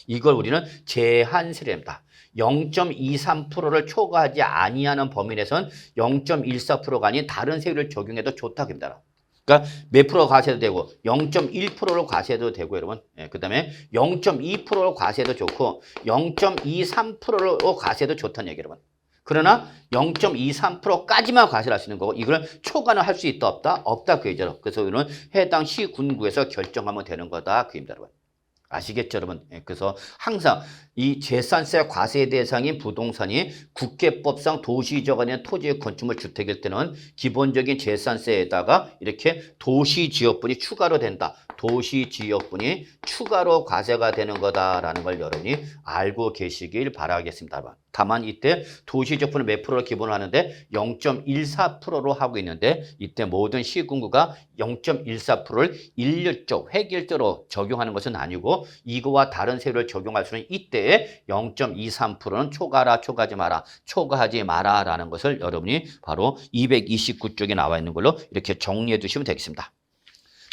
[SPEAKER 1] 이걸 우리는 제한세율입니다. 0.23%를 초과하지 아니하는 범위 내에서는 0.14%가 아닌 다른 세율을 적용해도 좋다고 합니다. 그러니까 몇 프로 과세도 되고 0.1%로 과세도 되고 여러분. 그 다음에 0.2%로 과세도 좋고 0.23%로 과세도 좋다는 얘기 여러분. 그러나 0.23%까지만 과세를 할 수 있는 거고 이걸 초과는 할 수 있다 없다? 없다 그 얘기죠. 그래서 이는 해당 시군구에서 결정하면 되는 거다 그 얘기입니다, 여러분. 아시겠죠, 여러분? 그래서 항상 이 재산세 과세 대상인 부동산이 국계법상 도시지역 안에 토지, 건축물, 주택일 때는 기본적인 재산세에다가 이렇게 도시지역분이 추가로 된다. 도시지역분이 추가로 과세가 되는 거다라는 걸 여러분이 알고 계시길 바라겠습니다. 다만 이때 도시지역분을 몇 프로로 기본으로 하는데 0.14%로 하고 있는데 이때 모든 시군구가 0.14%를 일률적, 획일적으로 적용하는 것은 아니고 이거와 다른 세율을 적용할 수는 이때에 0.23%는 초과하지 마라 라는 것을 여러분이 바로 229쪽에 나와 있는 걸로 이렇게 정리해 두시면 되겠습니다.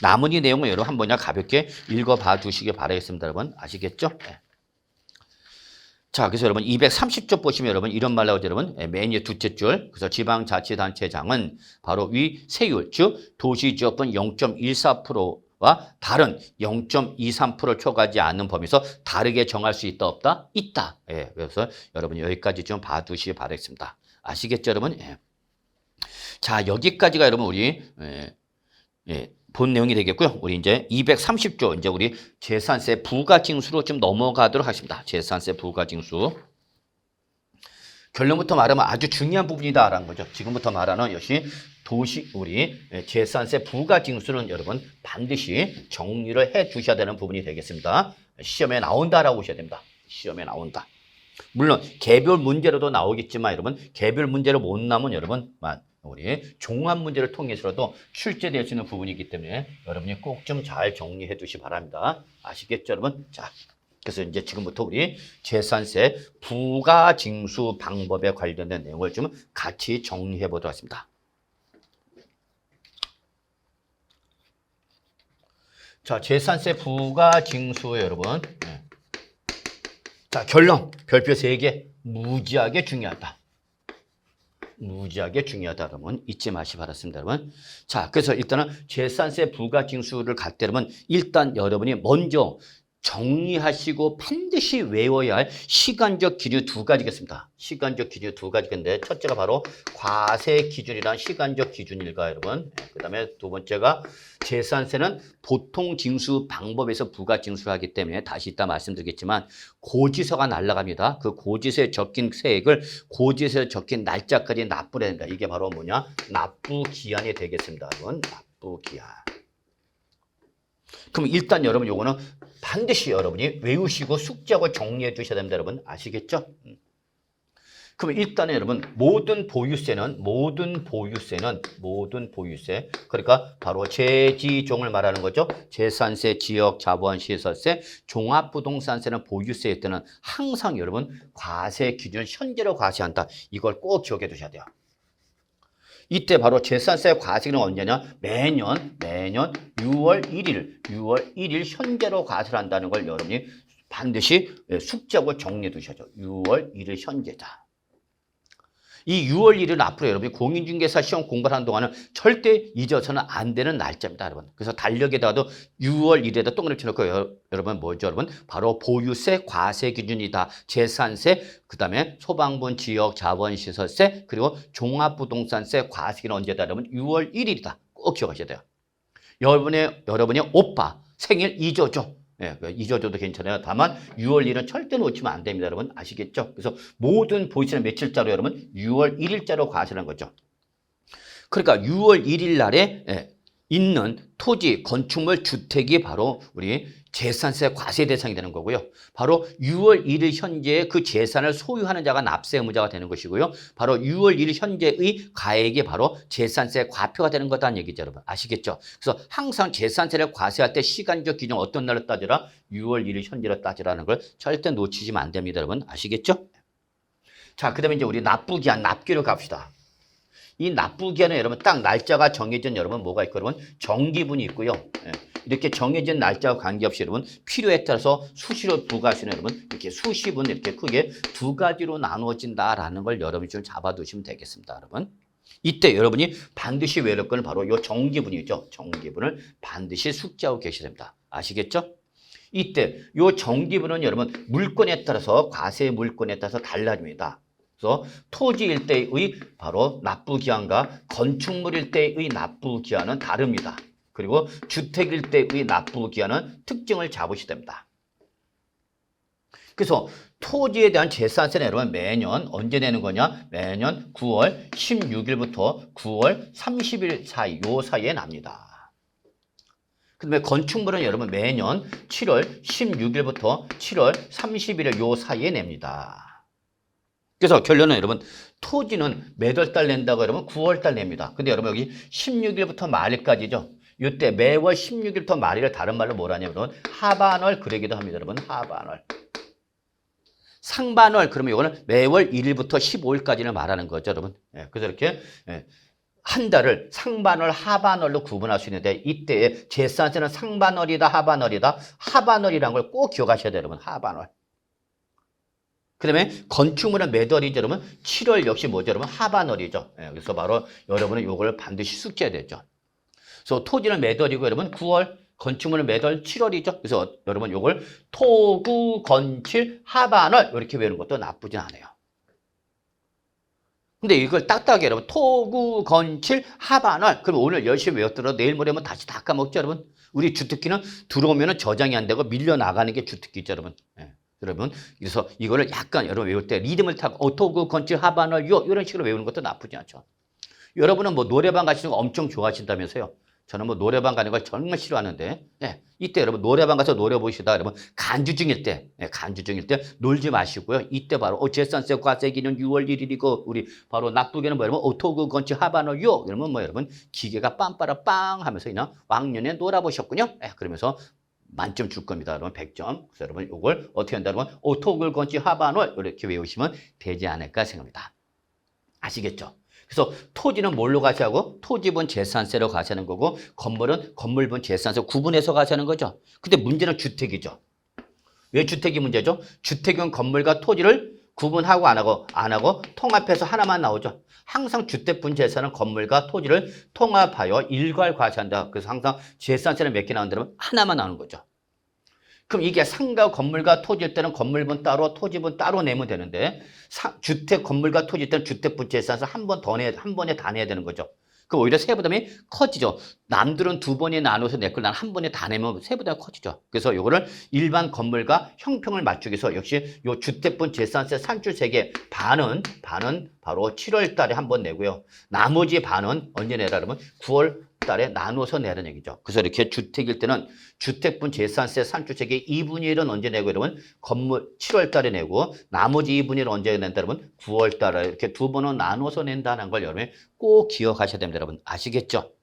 [SPEAKER 1] 나머지 내용은 여러분 한 번이나 가볍게 읽어봐 주시기 바라겠습니다. 여러분 아시겠죠? 네. 자, 그래서 여러분 230조 보시면 여러분 이런 말 나오죠, 여러분. 맨 위에 두째 줄. 그래서 지방자치단체장은 바로 위 세율, 즉 도시지역분 0.14%와 다른 0.23%를 초과하지 않는 범위에서 다르게 정할 수 있다, 없다? 있다. 예, 그래서 여러분 여기까지 좀 봐두시기 바라겠습니다. 아시겠죠, 여러분? 예. 자, 여기까지가 여러분 우리 본 내용이 되겠고요. 우리 이제 230조 이제 우리 재산세 부가징수로 좀 넘어가도록 하겠습니다. 재산세 부가징수. 결론부터 말하면 아주 중요한 부분이다라는 거죠. 지금부터 말하는 역시 우리 재산세 부가징수는 여러분 반드시 정리를 해 주셔야 되는 부분이 되겠습니다. 시험에 나온다라고 보셔야 됩니다. 시험에 나온다. 물론 개별 문제로도 나오겠지만 여러분 개별 문제로 못 나오면 여러분만 우리 종합 문제를 통해서라도 출제될 수 있는 부분이기 때문에 여러분이 꼭 좀 잘 정리해 두시기 바랍니다. 아시겠죠, 여러분? 자, 그래서 이제 지금부터 우리 재산세 부가징수 방법에 관련된 내용을 좀 같이 정리해 보도록 하겠습니다. 자, 재산세 부가징수에 여러분. 자, 결론. 별표 3개. 무지하게 중요하다. 무지하게 중요하다, 여러분. 잊지 마시기 바랍니다, 여러분. 자, 그래서 일단은 재산세 부가징수를 갈 때, 여러분, 일단 여러분이 먼저 정리하시고 반드시 외워야 할 시간적 기준 2가지겠습니다. 시간적 기준 2가지인데, 첫째가 바로 과세 기준이란 시간적 기준일까, 여러분. 그 다음에 두 번째가 재산세는 보통 징수 방법에서 부가징수를 하기 때문에 다시 이따 말씀드리겠지만 고지서가 날아갑니다. 그 고지서에 적힌 세액을 고지서에 적힌 날짜까지 납부를 해야 된다. 이게 바로 뭐냐? 납부기한이 되겠습니다, 여러분. 납부기한. 그럼 일단 여러분 요거는 반드시 여러분이 외우시고 숙지하고 정리해 주셔야 됩니다, 여러분. 아시겠죠? 그럼 일단은 여러분 모든 보유세 그러니까 바로 재지종을 말하는 거죠. 재산세, 지역, 자본, 시설세, 종합부동산세는 보유세일 때는 항상 여러분 과세 기준 현재로 과세한다. 이걸 꼭 기억해 두셔야 돼요. 이때 바로 재산세 과세는 언제냐? 매년 6월 1일 현재로 과세를 한다는 걸 여러분이 반드시 숙지하고 정리해 두셔야죠. 6월 1일 현재다. 이 6월 1일은 앞으로 여러분이 공인중개사 시험 공부를 하는 동안은 절대 잊어서는 안 되는 날짜입니다, 여러분. 그래서 달력에다가도 6월 1일에다 동그라미 쳐놓고 여러분 뭐죠, 여러분? 바로 보유세 과세 기준이다. 재산세, 그 다음에 소방분, 지역, 자본시설세, 그리고 종합부동산세 과세기는 언제다, 여러분? 6월 1일이다. 꼭 기억하셔야 돼요. 여러분의 오빠 생일 잊어줘. 예, 잊어줘도 괜찮아요. 다만 6월 1일은 절대 놓치면 안 됩니다, 여러분. 아시겠죠? 그래서 모든 보이시는 며칠자로 여러분 6월 1일자로 과세하는 거죠. 그러니까 6월 1일 날에 있는 토지, 건축물, 주택이 바로 우리 재산세 과세 대상이 되는 거고요. 바로 6월 1일 현재의 그 재산을 소유하는 자가 납세 의무자가 되는 것이고요. 바로 6월 1일 현재의 가액이 바로 재산세 과표가 되는 거다는 얘기죠, 여러분. 아시겠죠? 그래서 항상 재산세를 과세할 때 시간적 기준 어떤 날로 따지라? 6월 1일 현재로 따지라는 걸 절대 놓치시면 안 됩니다, 여러분. 아시겠죠? 자, 그 다음에 이제 우리 납부기한, 납기로 갑시다. 이 납부기한은 여러분 딱 날짜가 정해진 여러분 뭐가 있고 여러분 정기분이 있고요. 이렇게 정해진 날짜와 관계없이 여러분 필요에 따라서 수시로 부과할 수 있는 여러분 이렇게 수시분 이렇게 크게 2가지로 나누어진다라는 걸 여러분이 좀 잡아두시면 되겠습니다, 여러분. 이때 여러분이 반드시 외울 건 바로 이 정기분이죠. 정기분을 반드시 숙지하고 계셔야 됩니다. 아시겠죠? 이때 이 정기분은 여러분 물건에 따라서 과세 물건에 따라서 달라집니다. 그래서 토지 일대의 바로 납부기한과 건축물 일대의 납부기한은 다릅니다. 그리고 주택 일대의 납부기한은 특징을 잡으셔야 됩니다. 그래서 토지에 대한 재산세는 여러분 매년 언제 내는 거냐? 매년 9월 16일부터 9월 30일 사이, 요 사이에 납니다. 그다음에 건축물은 여러분 매년 7월 16일부터 7월 30일 요 사이에 냅니다. 그래서 결론은 여러분 토지는 몇 월 달 낸다고 여러분 9월 달 냅니다. 근데 여러분 여기 16일부터 말일까지죠. 이때 매월 16일부터 말일을 다른 말로 뭐라 하냐면 하반월 그러기도 합니다. 여러분 하반월. 상반월 그러면 이거는 매월 1일부터 15일까지를 말하는 거죠, 여러분. 그래서 이렇게 한 달을 상반월, 하반월로 구분할 수 있는데 이때의 재산세는 상반월이다, 하반월이다. 하반월이라는 걸 꼭 기억하셔야 돼요, 여러분. 하반월. 그다음에 건축물은 몇 월이죠, 여러분? 7월 역시 뭐죠, 여러분? 하반월이죠. 예, 그래서 바로 여러분은 요걸 반드시 숙지해야 되죠. 그래서 토지는 몇 월이고 여러분? 9월. 건축물은 몇 월? 7월이죠. 그래서 여러분 요걸 토구 건칠 하반월 이렇게 외우는 것도 나쁘진 않아요. 근데 이걸 딱딱하게 여러분 토구 건칠 하반월 그럼 오늘 열심히 외웠더라도 내일 모레면 다시 다 까먹죠, 여러분. 우리 주특기는 들어오면은 저장이 안 되고 밀려 나가는 게 주특기죠, 여러분. 예. 여러분 그래서 이거를 약간 여러분 외울 때 리듬을 타고 토구 건칠 하반월 요 이런 식으로 외우는 것도 나쁘지 않죠. 여러분은 뭐 노래방 가시는 거 엄청 좋아하신다면서요. 저는 뭐 노래방 가는 걸 정말 싫어하는데, 예, 이때 여러분 노래방 가서 노래 보시다 여러분 간주 중일 때, 예, 간주 중일 때 놀지 마시고요. 이때 바로 제산세 과세기는 6월 1일이고 우리 바로 낙두개는 뭐 여러분 오토그 건치 하반월요. 그러면 뭐 여러분 기계가 빰빠라 빵 하면서 그냥 왕년에 놀아보셨군요. 예, 그러면서 만점 줄 겁니다. 여러분 100점. 그래서 여러분 이걸 어떻게 한다면 오토그 건치 하반월 이렇게 외우시면 되지 않을까 생각합니다. 아시겠죠? 그래서 토지는 뭘로 가시하고 토지분 재산세로 가시는 거고 건물은 건물분 재산세 구분해서 가시는 거죠. 근데 문제는 주택이죠. 왜 주택이 문제죠? 주택은 건물과 토지를 구분하고 안 하고 통합해서 하나만 나오죠. 항상 주택분 재산은 건물과 토지를 통합하여 일괄 과세한다. 그래서 항상 재산세는 몇 개 나온다면 하나만 나오는 거죠. 그럼 이게 상가 건물과 토지일 때는 건물분 따로 토지분 따로 내면 되는데 주택 건물과 토지일 때는 주택분 재산세 한 번에 다 내야 되는 거죠. 그럼 오히려 세부담이 커지죠. 남들은 두 번에 나눠서 냈고 난 한 번에 다 내면 세부담이 커지죠. 그래서 요거를 일반 건물과 형평을 맞추기 위해서 역시 요 주택분 재산세 산출세계 반은 바로 7월 달에 한 번 내고요. 나머지 반은 언제 내라 그러면 9월 달에 나눠서 내라는 얘기죠. 그래서 이렇게 주택일 때는 주택분 재산세 산출세계 2분의 1은 언제 내고 여러분 건물 7월 달에 내고 나머지 2분의 1은 언제 낸다 여러분 9월 달에 이렇게 두 번은 나눠서 낸다는 걸 여러분이 꼭 기억하셔야 됩니다. 여러분 아시겠죠?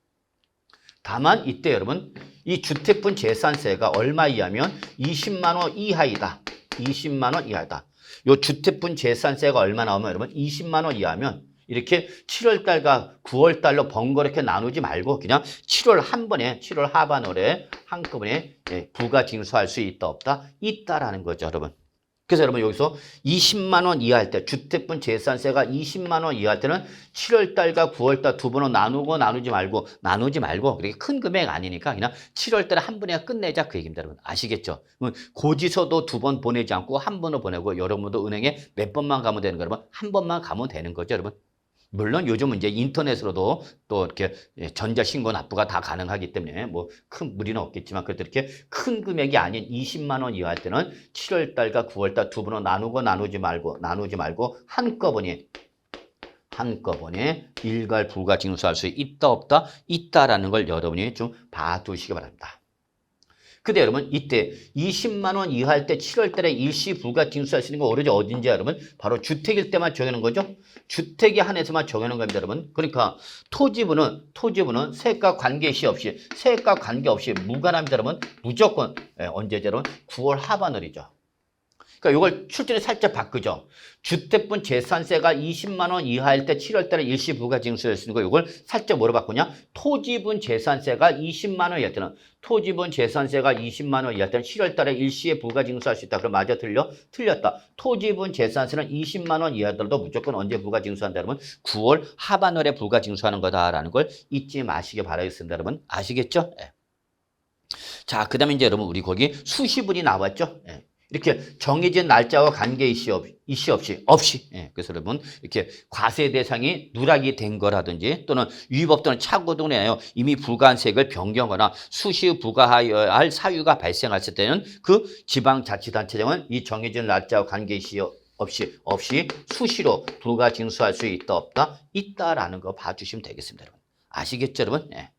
[SPEAKER 1] 다만 이때 여러분 이 주택분 재산세가 얼마 이하면 20만 원 이하이다. 20만 원 이하다. 요 주택분 재산세가 얼마 나오면 여러분 20만 원 이하면 이렇게 7월 달과 9월 달로 번거롭게 나누지 말고 그냥 7월 한 번에 7월 하반월에 한꺼번에 부가 징수할 수 있다 없다? 있다라는 거죠, 여러분. 그래서 여러분 여기서 20만 원 이하일 때 주택분 재산세가 20만 원 이하일 때는 7월 달과 9월 달 두 번은 나누지 말고 그렇게 큰 금액 아니니까 그냥 7월 달에 한 번에 끝내자 그 얘기입니다, 여러분. 아시겠죠? 고지서도 두 번 보내지 않고 한 번을 보내고 여러분도 은행에 몇 번만 가면 되는 거 여러분 한 번만 가면 되는 거죠, 여러분. 물론 요즘은 이제 인터넷으로도 또 이렇게 전자신고 납부가 다 가능하기 때문에 뭐 큰 무리는 없겠지만 그래도 이렇게 큰 금액이 아닌 20만 원 이하 할 때는 7월 달과 9월 달 두 번은 나누지 말고 한꺼번에 일괄 부가 징수할 수 있다 없다? 있다라는 걸 여러분이 좀 봐두시기 바랍니다. 근데 여러분 이때 20만 원 이하일 때 7월 달에 일시 부가 징수할 수 있는 거 오로지 어딘지 여러분 바로 주택일 때만 정하는 거죠. 주택에 한해서만 정하는 겁니다, 여러분. 그러니까 토지분은 세액과 관계없이 무관합니다, 여러분. 무조건 언제죠, 여러분? 9월 하반월이죠. 그러니까 이걸 출전에 살짝 바꾸죠. 주택분 재산세가 20만 원 이하일 때 7월 달에 일시 부가 징수할 수 있는 거 이걸 살짝 뭐로 바꾸냐? 토지분 재산세가 20만 원 이하일 때는 7월 달에 일시에 부가 징수할 수 있다. 그럼 맞아 틀렸다. 토지분 재산세는 20만 원 이하더라도 무조건 언제 부가 징수한다 여러분? 9월 하반월에 부가 징수하는 거다라는 걸 잊지 마시기 바라겠습니다, 여러분. 아시겠죠? 네. 자, 그다음에 이제 여러분 우리 거기 수시분이 나왔죠? 네. 이렇게 정해진 날짜와 관계 이시 없이 그래서 여러분 이렇게 과세 대상이 누락이 된 거라든지 또는 위법 또는 착오 등으로 인하여 이미 부과한 세액을 변경하거나 수시 부과하여야 할 사유가 발생했을 때는 그 지방자치단체장은 이 정해진 날짜와 관계 이시 없이 수시로 부과 징수할 수 있다 없다? 있다라는 거 봐주시면 되겠습니다, 여러분. 아시겠죠, 여러분? 네.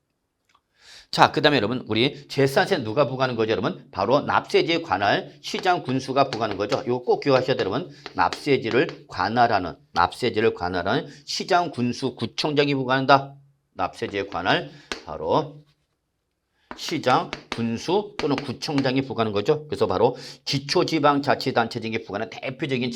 [SPEAKER 1] 자, 그 다음에 여러분 우리 재산세 누가 부과하는 거죠, 여러분? 바로 납세지에 관할 시장 군수가 부과하는 거죠. 이거 꼭 기억하셔야 돼요, 여러분. 납세지를 관할하는 시장 군수 구청장이 부과한다. 납세지에 관할 바로 시장, 군수 또는 구청장이 부과하는 거죠. 그래서 바로 기초지방자치단체 등이 부과하는 대표적인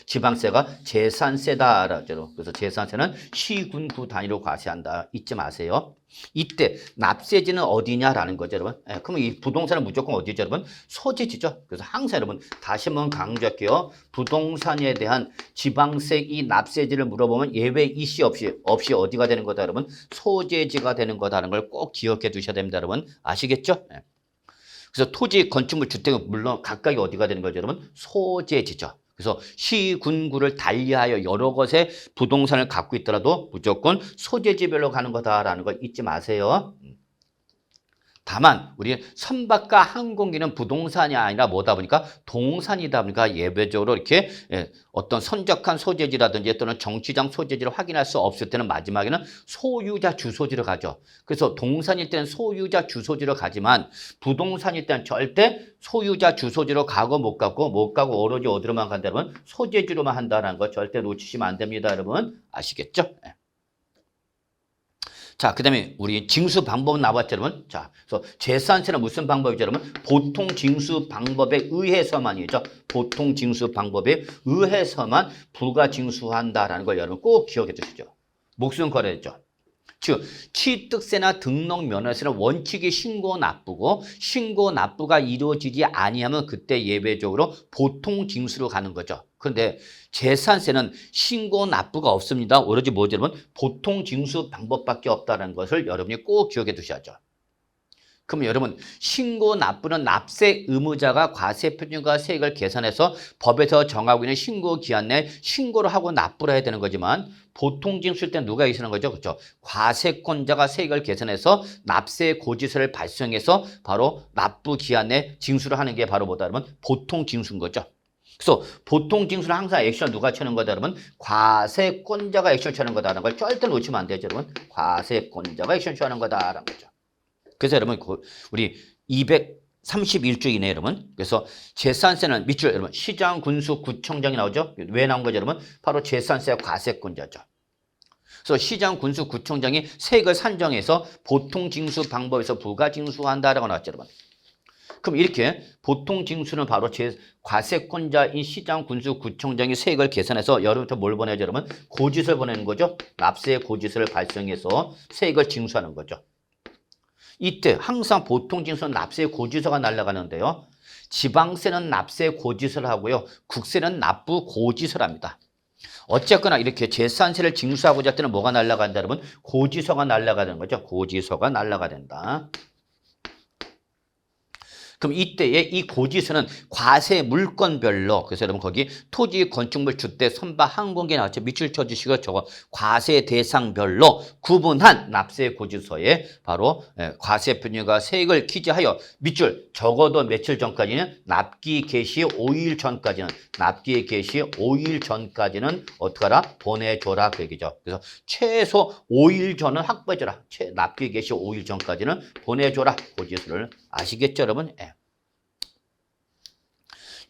[SPEAKER 1] 지방세가 재산세다라죠. 그래서 재산세는 시, 군, 구 단위로 과세한다. 잊지 마세요. 이때 납세지는 어디냐라는 거죠, 여러분. 예, 그러면 이 부동산은 무조건 어디죠, 여러분? 소재지죠. 그래서 항상 여러분 다시 한번 강조할게요. 부동산에 대한 지방세 이 납세지를 물어보면 예외 이시 없이 어디가 되는 거다, 여러분? 소재지가 되는 거다라는 걸 꼭 기억해 두셔야 됩니다, 여러분. 아시겠죠? 예. 그래서 토지, 건축물, 주택은 물론 각각이 어디가 되는 거죠, 여러분? 소재지죠. 그래서 시, 군, 구를 달리하여 여러 곳의 부동산을 갖고 있더라도 무조건 소재지별로 가는 거다라는 걸 잊지 마세요. 다만 우리 선박과 항공기는 부동산이 아니라 뭐다 보니까 동산이다 보니까 예외적으로 이렇게 어떤 선적한 소재지라든지 또는 정치장 소재지를 확인할 수 없을 때는 마지막에는 소유자 주소지로 가죠. 그래서 동산일 때는 소유자 주소지로 가지만 부동산일 때는 절대 소유자 주소지로 가고 못 가고 오로지 어디로만 간다면 소재지로만 한다는 거 절대 놓치시면 안 됩니다, 여러분. 아시겠죠? 자, 그 다음에 우리 징수 방법은 나왔죠, 여러분. 자, 그래서 재산세는 무슨 방법이죠, 여러분? 보통 징수 방법에 의해서만이죠. 보통 징수 방법에 의해서만 부가 징수한다라는 걸 여러분 꼭 기억해 두시죠. 목숨 거래죠. 즉, 취득세나 등록 면허세는 원칙이 신고 납부고 신고 납부가 이루어지지 아니하면 그때 예외적으로 보통 징수로 가는 거죠. 그런데 재산세는 신고 납부가 없습니다. 오로지 뭐죠, 여러분? 보통 징수 방법밖에 없다는 것을 여러분이 꼭 기억해 두셔야죠. 그럼 여러분 신고 납부는 납세 의무자가 과세 표준과 세액을 계산해서 법에서 정하고 있는 신고 기한 내에 신고를 하고 납부를 해야 되는 거지만 보통 징수일 때 누가 계시는 거죠? 그렇죠? 과세권자가 세액을 계산해서 납세 고지서를 발송해서 바로 납부 기한 내에 징수를 하는 게 바로 뭐다 그러면 보통 징수인 거죠. 그래서 보통 징수는 항상 액션 누가 치는 거다 그러면 과세권자가 액션 취하는 거다라는 걸 절대 놓치면 안 되죠, 여러분. 과세권자가 액션 취하는 거다라는 거죠. 그래서 여러분 우리 231조 이내 여러분 그래서 재산세는 밑줄 여러분 시장 군수 구청장이 나오죠. 왜 나온 거죠, 여러분? 바로 재산세 과세권자죠. 그래서 시장 군수 구청장이 세액을 산정해서 보통 징수 방법에서 부가 징수한다라고 나왔죠, 여러분. 그럼 이렇게 보통 징수는 바로 과세권자인 시장 군수 구청장이 세액을 계산해서 여러분부터 뭘 보내죠, 여러분? 고지서를 보내는 거죠. 납세 고지서를 발송해서 세액을 징수하는 거죠. 이때 항상 보통 징수는 납세 고지서가 날아가는데요. 지방세는 납세 고지서를 하고요. 국세는 납부 고지서를 합니다. 어쨌거나 이렇게 재산세를 징수하고자 할 때는 뭐가 날아간다, 여러분? 고지서가 날아가는 거죠. 고지서가 날아가 된다. 그럼 이때에 이 고지서는 과세 물건별로 그래서 여러분 거기 토지, 건축물, 주택, 선박, 항공기 나왔죠. 밑줄 쳐주시고 저거 과세 대상별로 구분한 납세 고지서에 바로 과세 표준과 세액을 기재하여 밑줄 적어도 며칠 전까지는 납기 개시 5일 전까지는 납기 개시 5일 전까지는 어떻게 하라? 보내줘라 그 얘기죠. 그래서 최소 5일 전은 확보해줘라. 납기 개시 5일 전까지는 보내줘라 고지서를 아시겠죠, 여러분?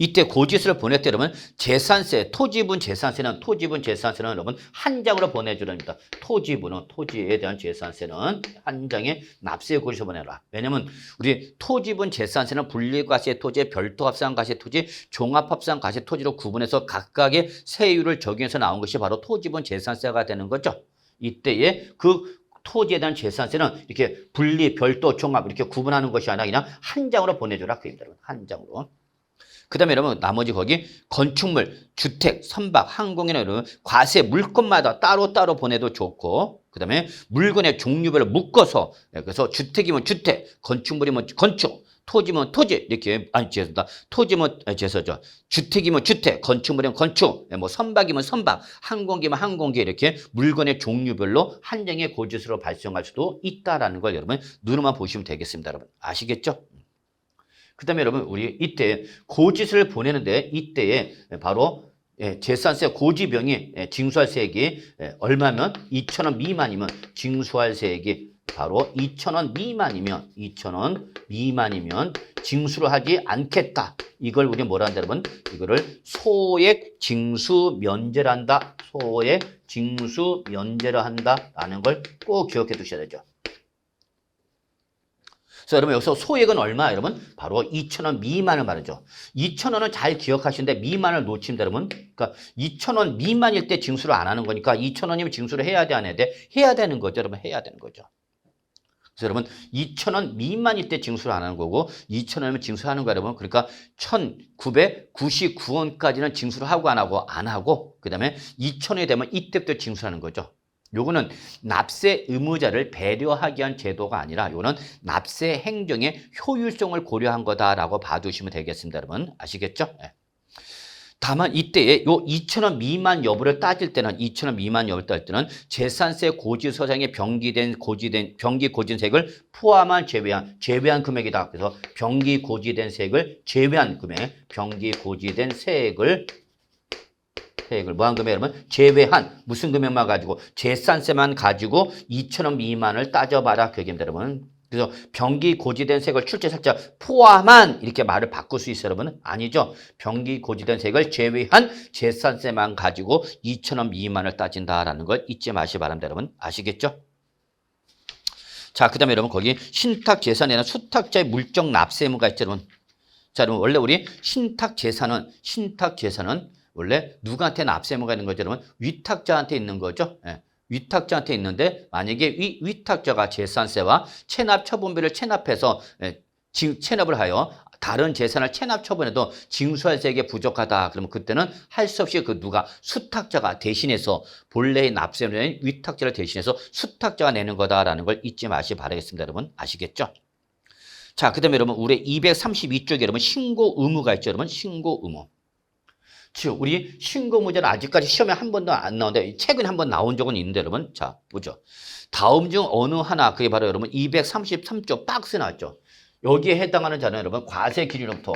[SPEAKER 1] 이때 고지서를 보낼 때 여러분 재산세, 토지분 재산세는 여러분 한 장으로 보내주랍니다. 토지에 대한 재산세는 한 장에 납세 고지서 보내라. 왜냐면 우리 토지분 재산세는 분리과세 토지, 별도합산과세 토지, 종합합산과세 토지로 구분해서 각각의 세율을 적용해서 나온 것이 바로 토지분 재산세가 되는 거죠. 이때에 그 토지에 대한 재산세는 이렇게 분리, 별도, 종합 이렇게 구분하는 것이 아니라 그냥 한 장으로 보내줘라. 그 얘기입니다. 한 장으로. 그 다음에 여러분 나머지 거기 건축물, 주택, 선박, 항공이나 여러분 과세 물건마다 따로따로 보내도 좋고 그 다음에 물건의 종류별로 묶어서 그래서 주택이면 주택, 건축물이면 건축, 토지면 토지 이렇게 죄송합니다. 토지면 죄송하죠. 주택이면 주택, 건축물이면 건축, 뭐 선박이면 선박, 항공기면 항공기 이렇게 물건의 종류별로 한 장의 고지서로 발송할 수도 있다라는 걸 여러분 눈으로만 보시면 되겠습니다. 여러분 아시겠죠? 그 다음에 여러분 우리 이때 고지서를 보내는데 이때에 바로 재산세 고지병이 징수할 세액이 얼마면 2,000원 미만이면 징수할 세액이 바로 2,000원 미만이면 징수를 하지 않겠다. 이걸 우리 뭐라 한다 여러분? 이거를 소액 징수 면제를 한다. 소액 징수 면제를 한다라는 걸 꼭 기억해 두셔야 되죠. 그래서 여러분 여기서 소액은 얼마 여러분? 바로 2,000원 미만을 말하죠. 2,000원은 잘 기억하시는데 미만을 놓칩니다 여러분. 그러니까 2,000원 미만일 때 징수를 안 하는 거니까 2,000원이면 징수를 해야 돼 안 해야 돼? 해야 되는 거죠 여러분. 해야 되는 거죠. 그래서 여러분 2,000원 미만일 때 징수를 안 하는 거고 2,000원이면 징수하는 거야 여러분. 그러니까 1,999원까지는 징수를 하고 안 하고 그다음에 2,000원이 되면 이때부터 징수하는 거죠. 요거는 납세 의무자를 배려하기 위한 제도가 아니라 요거는 납세 행정의 효율성을 고려한 거다라고 봐주시면 되겠습니다. 여러분 아시겠죠? 네. 다만 이때에 요 2,000원 미만 여부를 따질 때는 2,000원 미만 여부를 따질 때는 재산세 고지서장에 병기 고지된세액을 포함한 제외한 금액이다. 그래서 병기 고지된 세액을 제외한 금액, 병기 고지된 세액을 뭐한 금액 여러분? 제외한 무슨 금액만 가지고 재산세만 가지고 2,000원 미만을 따져봐라 그 얘기입니다, 여러분. 그래서 병기 고지된 세액을 출제살자 포함한 이렇게 말을 바꿀 수 있어요, 여러분? 아니죠. 병기 고지된 세액을 제외한 재산세만 가지고 2,000원 미만을 따진다라는 걸 잊지 마시기 바랍니다, 여러분. 아시겠죠? 자, 그다음에 여러분 거기 신탁 재산에는 수탁자의 물적 납세 의무가 있죠, 여러분. 자, 여러분 원래 우리 신탁 재산은 원래 누구한테 납세 의무가 있는 거죠, 여러분? 위탁자한테 있는 거죠. 예. 위탁자한테 있는데 만약에 위탁자가 재산세와 체납 처분비를 체납해서 체납을 하여 다른 재산을 체납 처분해도 징수할 세액이 부족하다. 그러면 그때는 할 수 없이 그 누가 수탁자가 대신해서 본래의 납세는 위탁자를 대신해서 수탁자가 내는 거다라는 걸 잊지 마시기 바라겠습니다. 여러분 아시겠죠? 자, 그다음에 여러분 우리 232쪽에 여러분 신고 의무가 있죠. 여러분 신고 의무. 즉 우리 신고 문제는 아직까지 시험에 한 번도 안 나오는데 최근에 한 번 나온 적은 있는데 여러분 자 보죠. 다음 중 어느 하나 그게 바로 여러분 233쪽 박스 나왔죠. 여기에 해당하는 자는 여러분 과세 기준일로부터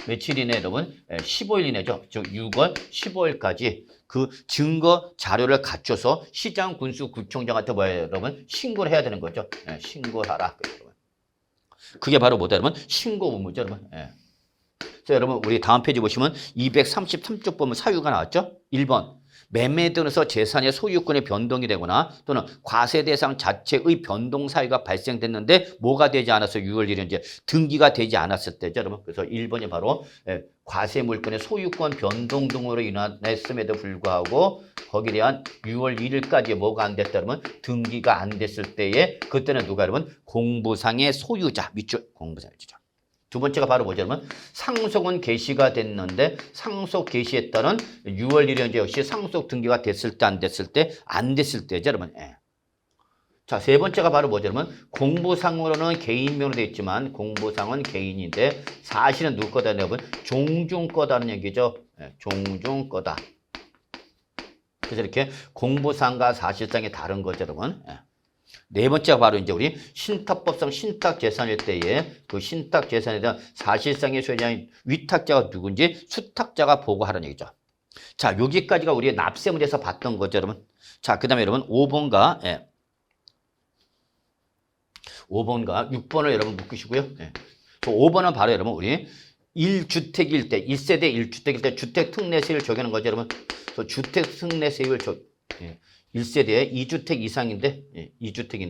[SPEAKER 1] 며칠이네 여러분 15일 이내죠. 즉 6월 15일까지 그 증거 자료를 갖춰서 시장 군수 구청장한테 뭐예요 여러분 신고를 해야 되는 거죠. 신고하라. 그게 바로 뭐다 여러분 신고 의무죠 여러분. 자, 여러분 우리 다음 페이지 보시면 233쪽 보면 사유가 나왔죠. 1번 매매 등에서 재산의 소유권이 변동이 되거나 또는 과세 대상 자체의 변동 사유가 발생됐는데 뭐가 되지 않아서 6월 1일 이제 등기가 되지 않았을 때죠. 여러분 그래서 1번이 바로 과세 물건의 소유권 변동 등으로 인했음에도 불구하고 거기에 대한 6월 1일까지 뭐가 안 됐다 그러면 등기가 안 됐을 때에 그때는 누가 여러분 공부상의 소유자 밑줄 공부상의 소유자. 두 번째가 바로 뭐죠, 여러분? 상속은 개시가 됐는데 상속 개시했다는 6월 1일 현재 역시 상속 등기가 됐을 때 안 됐을 때죠, 여러분. 자, 세 번째가 바로 뭐죠, 여러분? 공부상으로는 개인명으로 되어 있지만 공부상은 개인인데 사실은 누구 거다, 여러분? 종중 거다는 얘기죠. 종중 거다. 그래서 이렇게 공부상과 사실상이 다른 거죠, 여러분. 네 번째가 바로 이제 우리 신탁법상 신탁재산일 때에 그 신탁재산에 대한 사실상의 소유자인 위탁자가 누군지 수탁자가 보고하라는 얘기죠. 자, 여기까지가 우리의 납세 문제에서 봤던 거죠, 여러분. 자, 그 다음에 여러분 5번과 6번을 여러분 묶으시고요. 그 5번은 바로 여러분 우리 1주택일 때, 1세대 1주택일 때 주택특례세율 적용하는 거죠, 여러분. 그 주택특례세율 1세대에 2주택 이상인데 2주택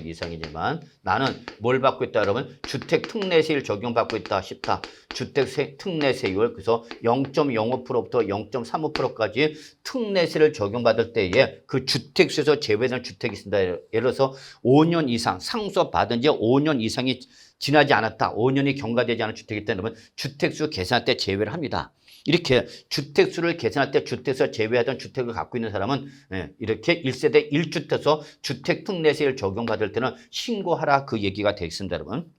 [SPEAKER 1] 이상이지만 나는 뭘 받고 있다 여러분? 주택특례세율 적용받고 있다 싶다. 주택특례세율 그래서 0.05%부터 0.35%까지 특례세를 적용받을 때에 그 주택수에서 제외된 주택이 있습니다. 예를 들어서 5년 이상 상속받은 지 5년 이상이 지나지 않았다. 5년이 경과되지 않은 주택일 때는 여러분 주택수 계산할 때 제외를 합니다. 이렇게 주택수를 계산할 때 주택수를 제외하던 주택을 갖고 있는 사람은 이렇게 1세대 1주택에서 주택특례세를 적용받을 때는 신고하라 그 얘기가 되어 있습니다, 여러분.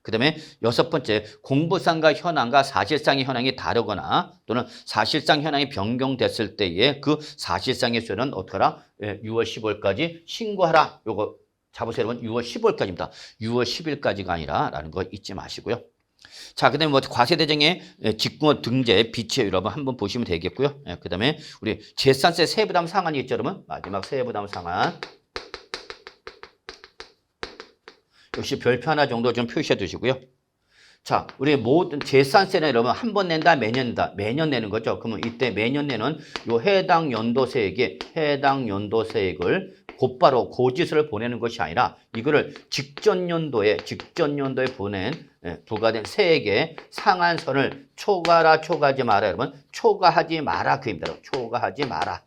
[SPEAKER 1] 그 다음에 여섯 번째, 공부상과 현황과 사실상의 현황이 다르거나 또는 사실상 현황이 변경됐을 때에 그 사실상의 수는 어떻게 하라? 6월 15일까지 신고하라. 요거 잡으세요, 여러분. 6월 15일까지입니다. 6월 10일까지가 아니라라는 거 잊지 마시고요. 자, 그 다음에 뭐 과세대정의 직권 등재 비치 여러분 한번 보시면 되겠고요. 그 다음에 우리 재산세 세부담 상한이 있죠, 여러분. 마지막 세부담 상한. 역시 별표 하나 정도 좀 표시해 두시고요. 자, 우리 모든 재산세는 여러분 한 번 낸다, 매년 낸다. 매년 내는 거죠. 그러면 이때 매년 내는 요 해당 연도세액을 곧바로 고지서를 보내는 것이 아니라 이거를 직전 연도에 보낸 부과된 세액의 상한선을 초과하지 마라, 여러분. 초과하지 마라 그입니다. 초과하지 마라.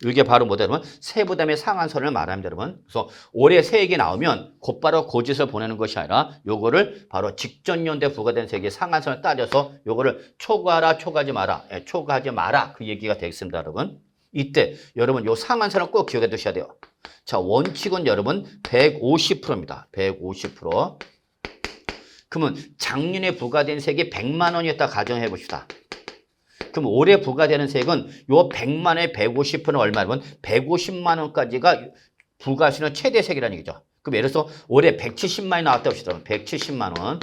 [SPEAKER 1] 이게 바로 뭐다 여러분? 세부담의 상한선을 말합니다 여러분. 그래서 올해 세액이 나오면 곧바로 고지서를 보내는 것이 아니라 요거를 바로 직전 연도에 부과된 세액의 상한선을 따져서 요거를 초과하라 초과하지 마라. 초과하지 마라 그 얘기가 되겠습니다 여러분. 이때 여러분 요 상한선을 꼭 기억해 두셔야 돼요. 자, 원칙은 여러분 150%입니다. 150%. 그러면 작년에 부과된 세액이 100만 원이었다 가정해 봅시다. 그럼 올해 부과되는 세액은 요 100만 원의 150%는 얼마냐면 150만 원까지가 부과하시는 최대 세액이라는 얘기죠. 그럼 예를 들어서 올해 170만 원이 나왔다 봅시다. 170만 원.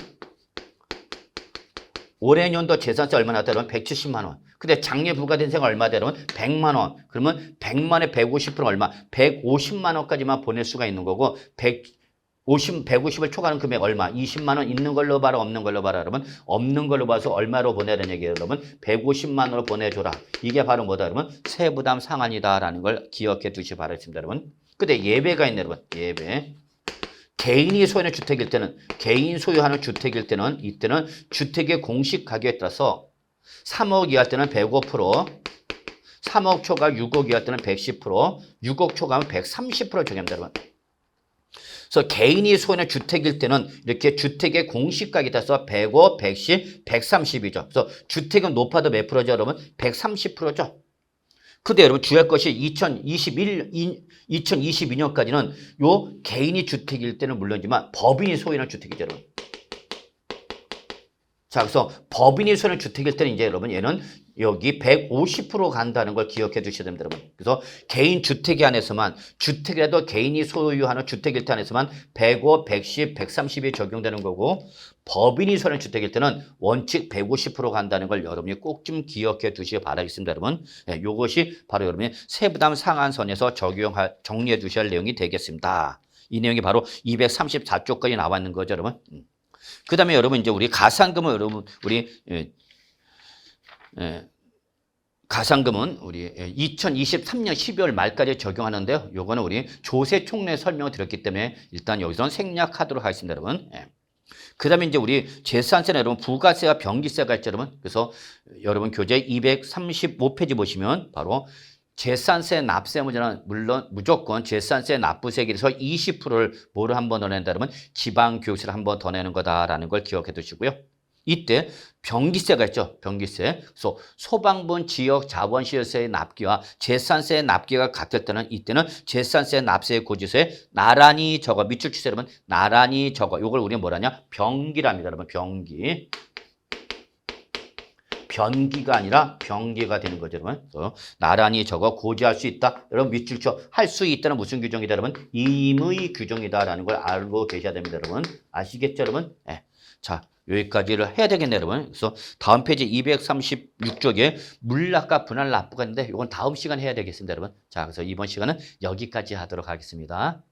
[SPEAKER 1] 올해 연도 재산세 얼마 나왔다 그러면 170만 원. 근데 작년에 부과된 세액은 얼마 되면 100만 원. 그러면 100만 원의 150%는 얼마? 150만 원까지만 보낼 수가 있는 거고 150을 초과하는 금액 얼마? 20만 원 있는 걸로 봐라 없는 걸로 봐라 여러분. 없는 걸로 봐서 얼마로 보내야 되는 얘기예요 여러분. 150만 원으로 보내줘라. 이게 바로 뭐다 여러분? 세부담 상한이다라는 걸 기억해 두시기 바라겠습니다 여러분. 근데 예배가 있네 여러분. 예배. 개인이 소유하는 주택일 때는 개인 소유하는 주택일 때는 이때는 주택의 공시 가격에 따라서 3억 이하 때는 105%, 3억 초과 6억 이하 때는 110%, 6억 초과하면 130% 적용합니다 여러분. 그래서 개인이 소유하는 주택일 때는 이렇게 주택의 공시가격에 따라서 105, 110, 130이죠. 그래서 주택은 높아도 몇 프로죠, 여러분? 130%죠. 근데 여러분 주의할 것이 2022년까지는 요 개인이 주택일 때는 물론이지만 법인이 소유하는 주택이죠, 여러분. 자, 그래서 법인이 소유하는 주택일 때는 이제 여러분 얘는 여기 150% 간다는 걸 기억해 주셔야 됩니다, 여러분. 그래서 개인 주택에 한해서만 주택이라도 개인이 소유하는 주택일 때 한해서만 105, 110, 130이 적용되는 거고 법인이 소유하는 주택일 때는 원칙 150% 간다는 걸 여러분이 꼭 좀 기억해 두시기 바라겠습니다, 여러분. 네, 이것이 바로 여러분이 세부담 상한선에서 정리해 두셔야 할 내용이 되겠습니다. 이 내용이 바로 234쪽까지 나와 있는 거죠, 여러분. 그 다음에 여러분 이제 우리 가산금은 여러분 우리 가산금은 우리 2023년 12월 말까지 적용하는데요. 요거는 우리 조세 총례 설명을 드렸기 때문에 일단 여기서는 생략하도록 하겠습니다, 여러분. 그 다음에 이제 우리 재산세는 여러분 부가세와 병기세가 있죠, 여러분. 그래서 여러분 교재 235페이지 보시면 바로 재산세 납세 문제는 물론 무조건 재산세 납부세에 대해서 20%를 뭐를 한번 더 낸다 그러면 지방교육세를 한번 더 내는 거다라는 걸 기억해 두시고요. 이때 병기세가 있죠. 병기세. 그래서 소방분 지역 자본시설세의 납기와 재산세의 납기가 같을 때는 이때는 재산세 납세의 고지서에 나란히 적어 밑줄 치세요 여러분. 나란히 적어. 이걸 우리는 뭐라냐? 병기랍니다 여러분. 병기. 변기가 아니라 병기가 되는 거죠, 여러분. 나란히 적어 고지할 수 있다. 여러분 밑줄 쳐. 할 수 있다는 무슨 규정이다, 여러분? 임의 규정이다라는 걸 알고 계셔야 됩니다, 여러분. 아시겠죠, 여러분? 네. 자, 여기까지를 해야 되겠네요, 여러분. 그래서 다음 페이지 236쪽에 물납과 분할 납부가 있는데 이건 다음 시간에 해야 되겠습니다, 여러분. 자, 그래서 이번 시간은 여기까지 하도록 하겠습니다.